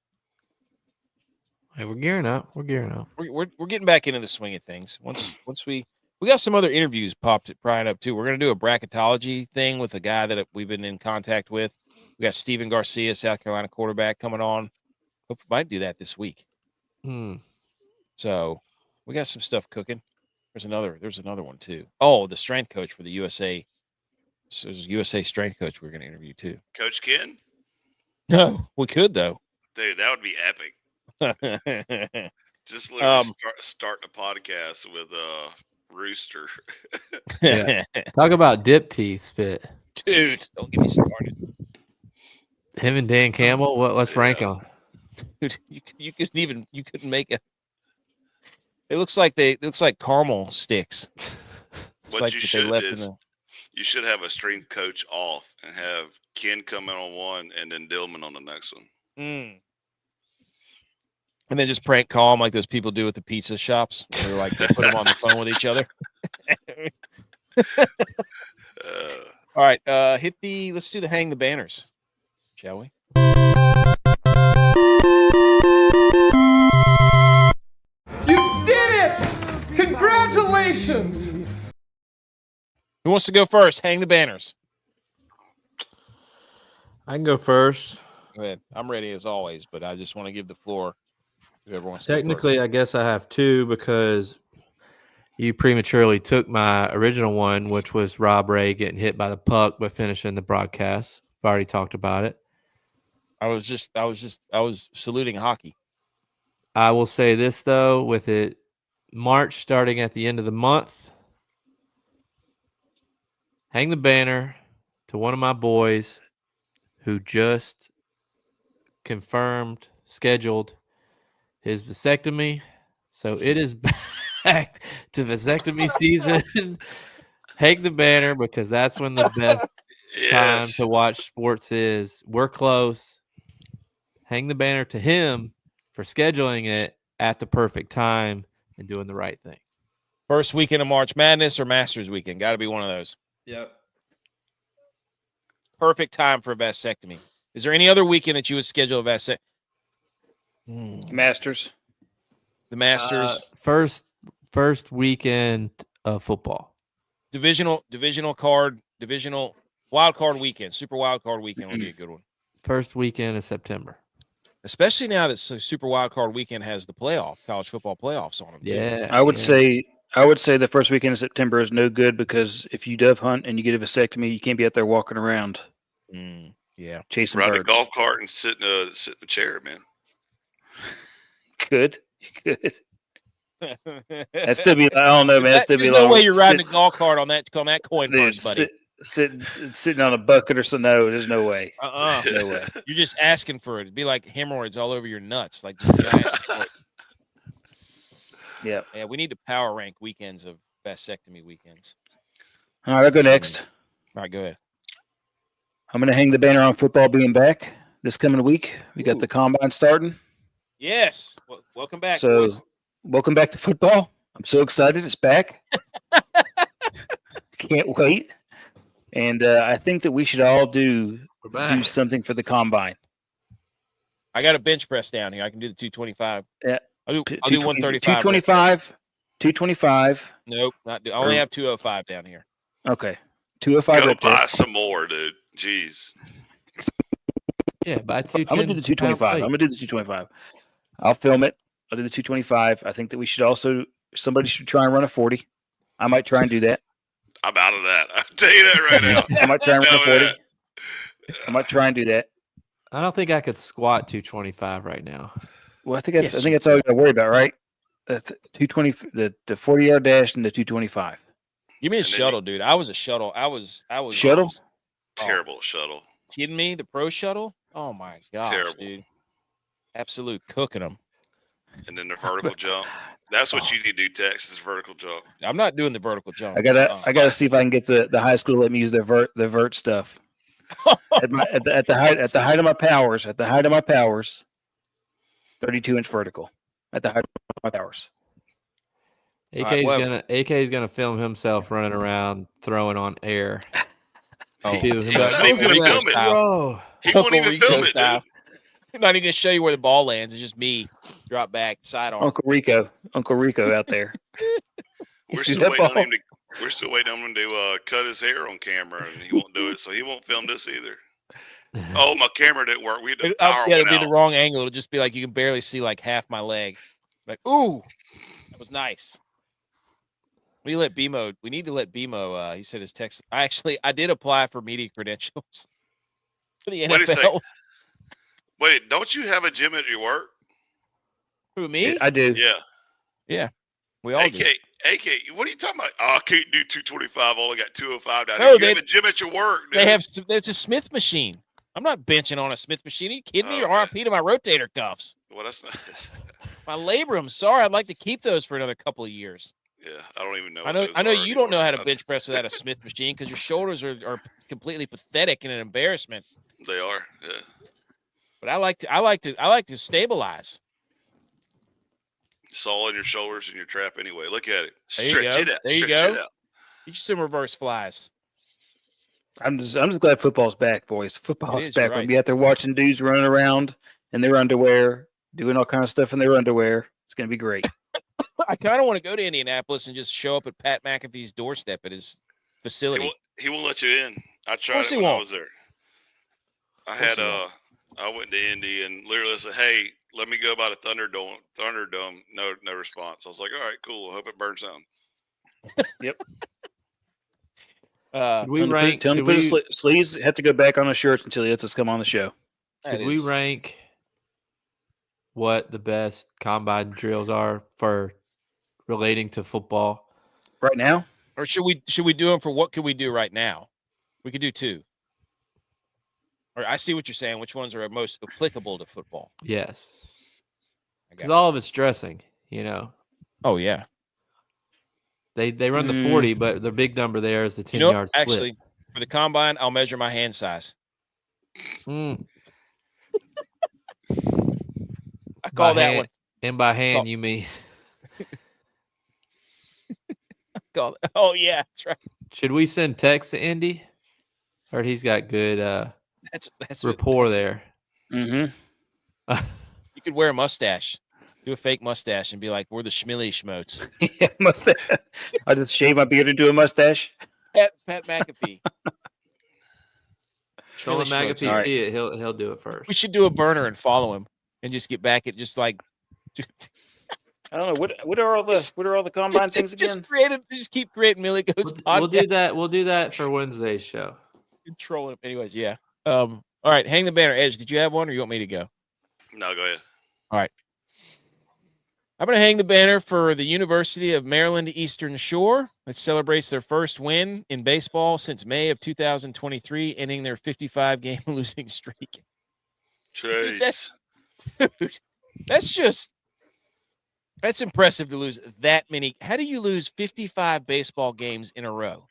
Hey, we're gearing up. We're Getting back into the swing of things. Once we got some other interviews popped up too. We're gonna do a bracketology thing with a guy that we've been in contact with. We got Steven Garcia, South Carolina quarterback, coming on. Hope we might do that this week. So we got some stuff cooking. There's another one too. Oh, the strength coach for the USA. So there's a USA strength coach we're gonna interview too. Coach Ken? No, we could though. Dude, that would be epic. Just literally starting a podcast with Rooster. Yeah. Talk about dip teeth spit. Dude, don't get me started. Him and Dan Campbell. Let's rank them. Dude, you couldn't make a. It looks like caramel sticks. What you should is you should have a strength coach off and have Ken come in on one and then Dillman on the next one. And then just prank call them like those people do with the pizza shops. They're like, they put them on the phone with each other. All right. Let's do the hang the banners, shall we? You did it! Congratulations! Who wants to go first? Hang the banners. I can go first. Go ahead. I'm ready as always, but I just want to give the floor to whoever wants to go Technically, first. I guess I have two because you prematurely took my original one, which was Rob Ray getting hit by the puck but finishing the broadcast. I've already talked about it. I was saluting hockey. I will say this, though, with it March starting at the end of the month, hang the banner to one of my boys who just scheduled his vasectomy. So it is back to vasectomy season. Hang the banner because that's when the best time to watch sports is. We're close. Hang the banner to him for scheduling it at the perfect time and doing the right thing. First weekend of March Madness or Masters weekend. Got to be one of those. Yep. Perfect time for a vasectomy. Is there any other weekend that you would schedule a vasectomy? Masters. The Masters. First weekend of football. Divisional wild card weekend. Super wild card weekend would be a good one. First weekend of September. Especially now that Super Wild Card Weekend has the college football playoffs on them. Yeah, I would say the first weekend of September is no good because if you dove hunt and you get a vasectomy, you can't be out there walking around. Yeah, chasing ride birds. a golf cart and sit in a chair, man. Good. That'd still be. I don't know, man. That'd still be. There's no way you're riding a golf cart on that coin purse, buddy. Sitting on a bucket or so. No, there's no way. No way. You're just asking for it. It'd be like hemorrhoids all over your nuts, like just giant. Yeah. Yeah, we need to power rank weekends of vasectomy weekends. All right, I'll go next. All right, go ahead. I'm going to hang the banner on football being back this coming week. We got the combine starting. Yes. Well, welcome back, so, boys. Welcome back to football. I'm so excited. It's back. Can't wait. And I think that we should all do something for the combine. I got a bench press down here. I can do the 225. Yeah. I'll do 135. 225. 225. Nope. I only have 205 down here. Okay. 205. Go buy some more, dude. Jeez. Yeah, buy 210. I'm going to do the 225. I'm going to do the 225. I'll film it. I'll do the 225. I think that we should somebody should try and run a 40. I might try and do that. I'm out of that. I'll tell you that right now. I might try and run a 40. I might try and do that. I don't think I could squat 225 right now. Well, I think that's all you got to worry about, right? That's 220, the 40-yard dash and the 225. Give me a shuttle, dude. I was a shuttle. I was shuttle. Terrible shuttle. Kidding me? The pro shuttle? Oh my gosh, terrible, dude! Absolute cooking them. And then the vertical jump. That's what you need to do, Texas. Vertical jump. I'm not doing the vertical jump. I gotta see if I can get the high school to let me use the vert stuff. at the height of my powers. At the height of my powers. 32-inch vertical. At the height of my powers. AK's gonna film himself running around throwing on air. Oh, he won't even film it. Bro. He won't even film it, dude. I'm not even gonna show you where the ball lands. It's just me drop back sidearm. Uncle Rico out there. We're still waiting on him to cut his hair on camera, and he won't do it, so he won't film this either. Oh, my camera didn't work. It'll be the wrong angle. It'll just be like you can barely see like half my leg. Like, ooh, that was nice. We need to let BMO. He said his text. I did apply for media credentials for the NFL. Wait a second. Wait, don't you have a gym at your work? Who, me? I do. Yeah. We all do. AK, what are you talking about? Oh, I can't do 225. Only got 205 down here. You have a gym at your work, dude. There's a Smith machine. I'm not benching on a Smith machine. Are you kidding me? Okay. RIP to my rotator cuffs. Well, that's not. My labrum. Sorry, I'd like to keep those for another couple of years. Yeah, I don't even know. I know you don't know how to bench press without a Smith machine because your shoulders are completely pathetic and an embarrassment. They are, yeah. But I like to stabilize. It's all in your shoulders and your trap anyway. Look at it. There you Stretch go. it out. There you Stretch go. it out. Get you some reverse flies. I'm just glad football's back, boys. Football's is, back. you're We'll right. be out there watching dudes running around in their underwear, doing all kind of stuff in their underwear. It's gonna be great. I kind of want to go to Indianapolis and just show up at Pat McAfee's doorstep at his facility. He won't let you in. I tried course it he when I won't. was there. course he won't. I went to Indy and literally said, "Hey, let me go by the Thunderdome." No response. I was like, "All right, cool. I hope it burns down." Should we Tell him rank? to Should put his we, sleeves have to go back on his shirts until he lets us come on the show. should we rank what the best combine drills are for relating to football? Right now, Or should we do them for what could we do right now? We could do two. Or I see what you're saying. Which ones are most applicable to football? Yes, I got because you. all of it's dressing. Oh yeah. They run the 40, but the big number there is the 10-yard split. Actually, for the combine, I'll measure my hand size. Mm. I call By that hand, one. and by hand you mean? Oh yeah, that's right. Should we send text to Indy? Heard he's got good That's rapport that's- there. mm-hmm. You could wear a mustache, do a fake mustache, and be like, "We're the Schmilly Schmotes." Yeah, I just shave my beard and do a mustache. Pat McAfee. Don't let Schmilly Schmotes. McAfee All right. see it. He'll do it first. We should do a burner and follow him, and just get back at just like. I don't know what are all the combine things again. Just keep creating Millie Goats podcasts. We'll do that. We'll do that for Wednesday's show. Trolling him. Anyways, yeah. All right, hang the banner. Edge, did you have one, or you want me to go? No, go ahead. All right. I'm going to hang the banner for the University of Maryland Eastern Shore. It celebrates their first win in baseball since May of 2023, ending their 55-game losing streak. Chase. Dude, that's impressive to lose that many. How do you lose 55 baseball games in a row?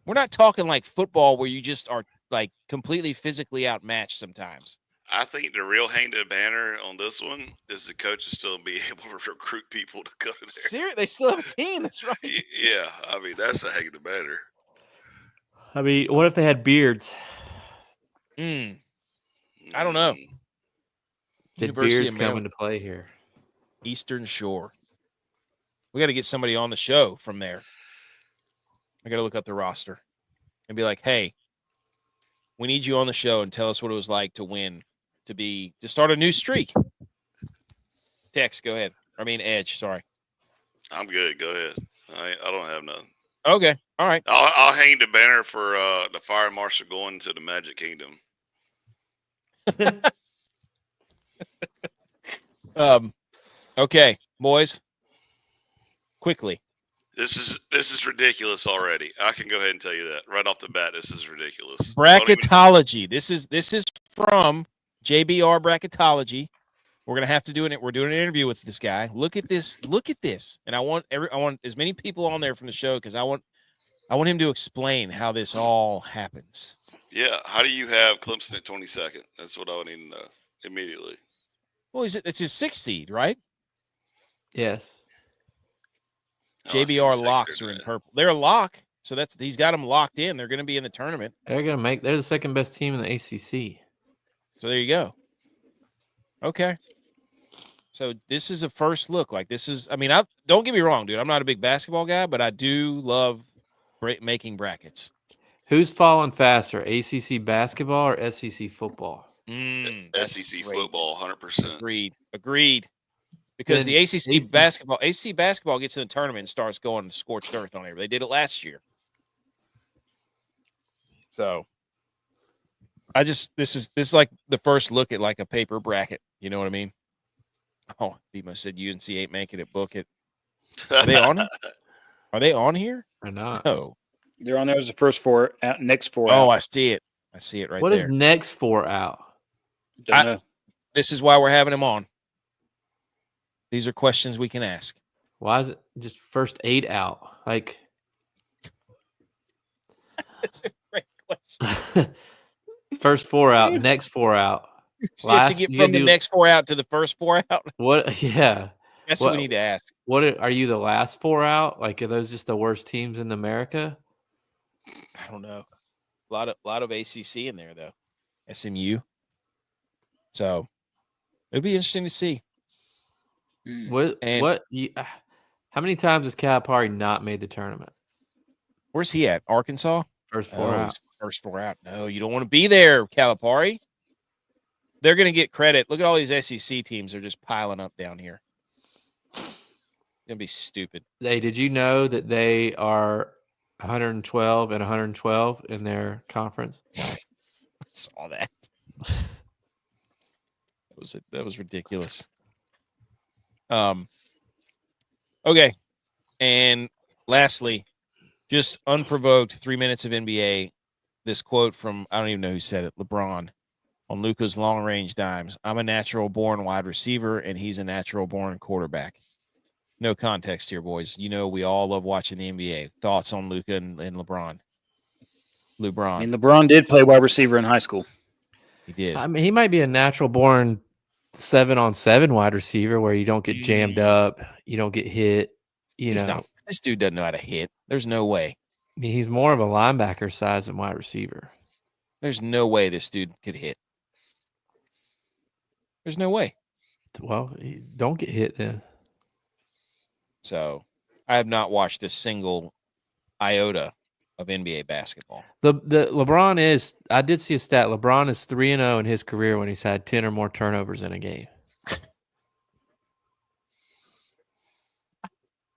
We're not talking like football where you just are like completely physically outmatched sometimes. I think the real hang to the banner on this one is the coaches still be able to recruit people to go to there. Seriously, they still have a team. That's right. Yeah, I mean that's the hang to the banner. I mean, what if they had beards? I don't know. Did University beards of come Maryland into play here? Eastern Shore. We got to get somebody on the show from there. I got to look up the roster and be like, "Hey, we need you on the show and tell us what it was like to win, to start a new streak." Tex, go ahead. I mean, Edge. Sorry. I'm good. Go ahead. I don't have nothing. Okay. All right. I'll hang the banner for the fire marshal going to the Magic Kingdom. Okay, boys. Quickly. This is ridiculous already. I can go ahead and tell you that right off the bat. This is ridiculous. Bracketology. This is from JBR Bracketology. We're gonna have to do it. We're doing an interview with this guy. Look at this. And I want as many people on there from the show because I want him to explain how this all happens. Yeah. How do you have Clemson at 22nd? That's what I would need to know immediately. Well, it's his 6th seed, right? Yes. Oh, I see JBR the locks six are in there. purple. They're a lock, so he's got them locked in. They're going to be in the tournament. They're the second best team in the ACC. So there you go. Okay. So this is a first look. Like this is. I mean, don't get me wrong, dude. I'm not a big basketball guy, but I do love making brackets. Who's falling faster, ACC basketball or SEC football? That's SEC great. football, 100%. Agreed. Because Then the ACC basketball gets in the tournament and starts going to scorched earth on everybody. They did it last year. So this is like the first look at like a paper bracket. You know what I mean? Oh, Bimo said UNC ain't making it. Book it. Are they on? Are they on here? Or not? No. They're on there as the first four, next four. Oh, out. I see it. I see it right What there. is next 4 out? Don't know. This is why we're having him on. These are questions we can ask. Why is it just first 8 out? Like That's a great question. first 4 out, next 4 out. You have to get from the next 4 out to the first 4 out. What? Yeah. That's what we need to ask. Are you the last 4 out? Like, are those just the worst teams in America? I don't know. A lot of ACC in there though. SMU. So it'll be interesting to see. How many times has Calipari not made the tournament? Where's he at? Arkansas? First 4 out. He's first 4 out. No, you don't want to be there, Calipari. They're going to get credit. Look at all these SEC teams. They're just piling up down here. It's going to be stupid. Hey, did you know that they are 112 and 112 in their conference? I saw that. That was ridiculous. Okay. And lastly, just unprovoked 3 minutes of NBA. This quote from, I don't even know who said it, LeBron on Luka's long-range dimes. I'm a natural-born wide receiver, and he's a natural-born quarterback. No context here, boys. You know we all love watching the NBA. Thoughts on Luka and LeBron? I mean, LeBron did play wide receiver in high school. He did. I mean, he might be a natural-born 7-on-7 wide receiver where you don't get jammed up, you don't get hit. This dude doesn't know how to hit. There's no way. I mean, he's more of a linebacker size than wide receiver. There's no way this dude could hit. There's no way. Well, don't get hit then. So I have not watched a single iota of NBA basketball. The LeBron is, I did see a stat. LeBron is 3-0 in his career when he's had 10 or more turnovers in a game.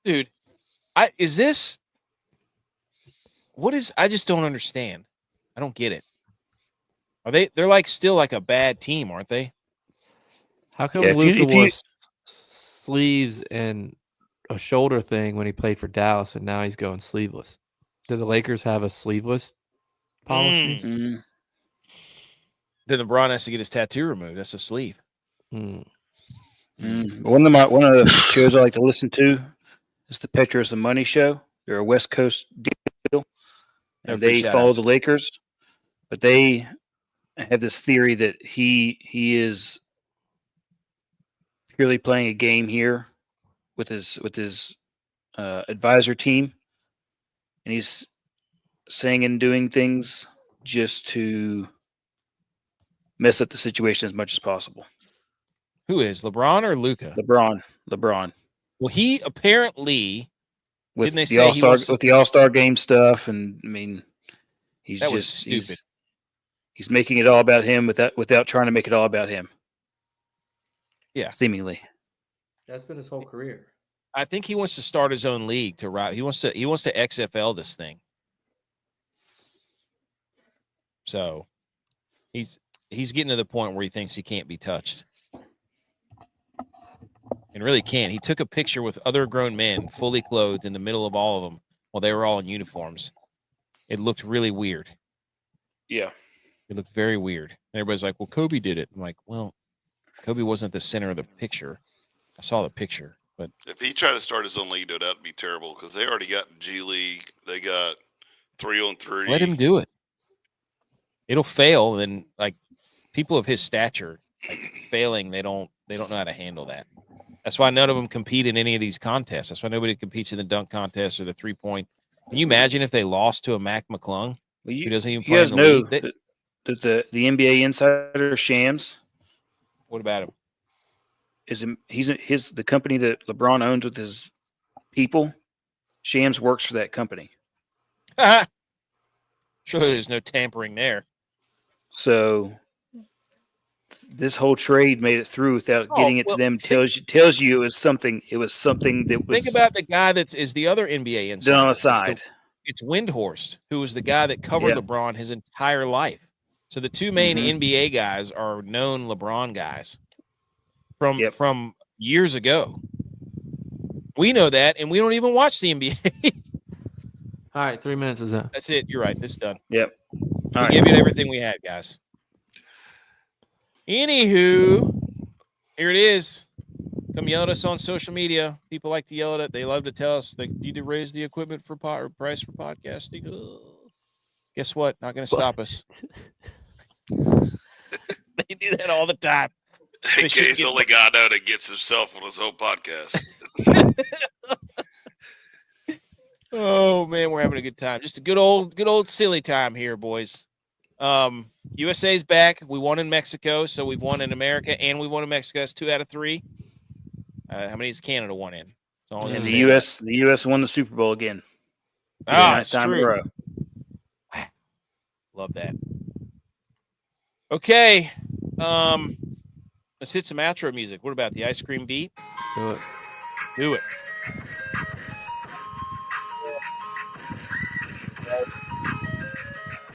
Dude, I just don't understand. I don't get it. They're like still like a bad team, aren't they? How come Luka wore sleeves and a shoulder thing when he played for Dallas and now he's going sleeveless? Do the Lakers have a sleeveless policy? Then LeBron has to get his tattoo removed. That's a sleeve. One of the shows I like to listen to is the Petros and Money Show. They're a West Coast deal, and they follow the Lakers, but they have this theory that he is purely playing a game here with his advisor team, and he's saying and doing things just to mess up the situation as much as possible. Who is LeBron or Luka? LeBron. Well, he apparently with didn't they the say All-Star with the All-Star game stuff, and I mean, that was stupid. He's making it all about him without trying to make it all about him. Yeah, seemingly. That's been his whole career. I think he wants to start his own league to ride. He wants to XFL this thing. So he's getting to the point where he thinks he can't be touched. And really can't. He took a picture with other grown men fully clothed in the middle of all of them while they were all in uniforms. It looked really weird. Yeah. It looked very weird. And everybody's like, well, Kobe did it. I'm like, well, Kobe wasn't the center of the picture. I saw the picture. But if he tried to start his own league, though, that'd be terrible because they already got G League. They got 3-on-3. Let him do it. It'll fail. And like people of his stature, like failing, they don't know how to handle that. That's why none of them compete in any of these contests. That's why nobody competes in the dunk contest or the 3-point. Can you imagine if they lost to a Mac McClung who doesn't even play in the league? That the NBA insider Shams. What about him? He's the company that LeBron owns with his people. Shams works for that company. Surely there's no tampering there. So this whole trade made it through without getting it to them. Tells you it was something. It was something that was. Think about the guy that is the other NBA insider. On the side. It's Windhorst, who was the guy that covered LeBron his entire life. So the two main NBA guys are known LeBron guys from years ago. We know that, and we don't even watch the NBA. All right, 3 minutes is up. That's it. You're right. This is done. Yep. We gave you everything we had, guys. Anywho, here it is. Come yell at us on social media. People like to yell at it. They love to tell us they need to raise the equipment for price for podcasting. Guess what? Not going to stop us. They do that all the time. Hey, They should Case, get- only guy I know that gets himself on his own podcast. Oh man, we're having a good time. Just a good old silly time here, boys. USA's back. We won in Mexico, so we've won in America and we won in Mexico. That's 2 out of 3. How many is Canada won in? So I'm And gonna the say U.S. The U.S. won the Super Bowl again. that. Ah, Ninth it's time in a true. row. Love that. Okay. Let's hit some outro music. What about the ice cream beat? Do it. Do it.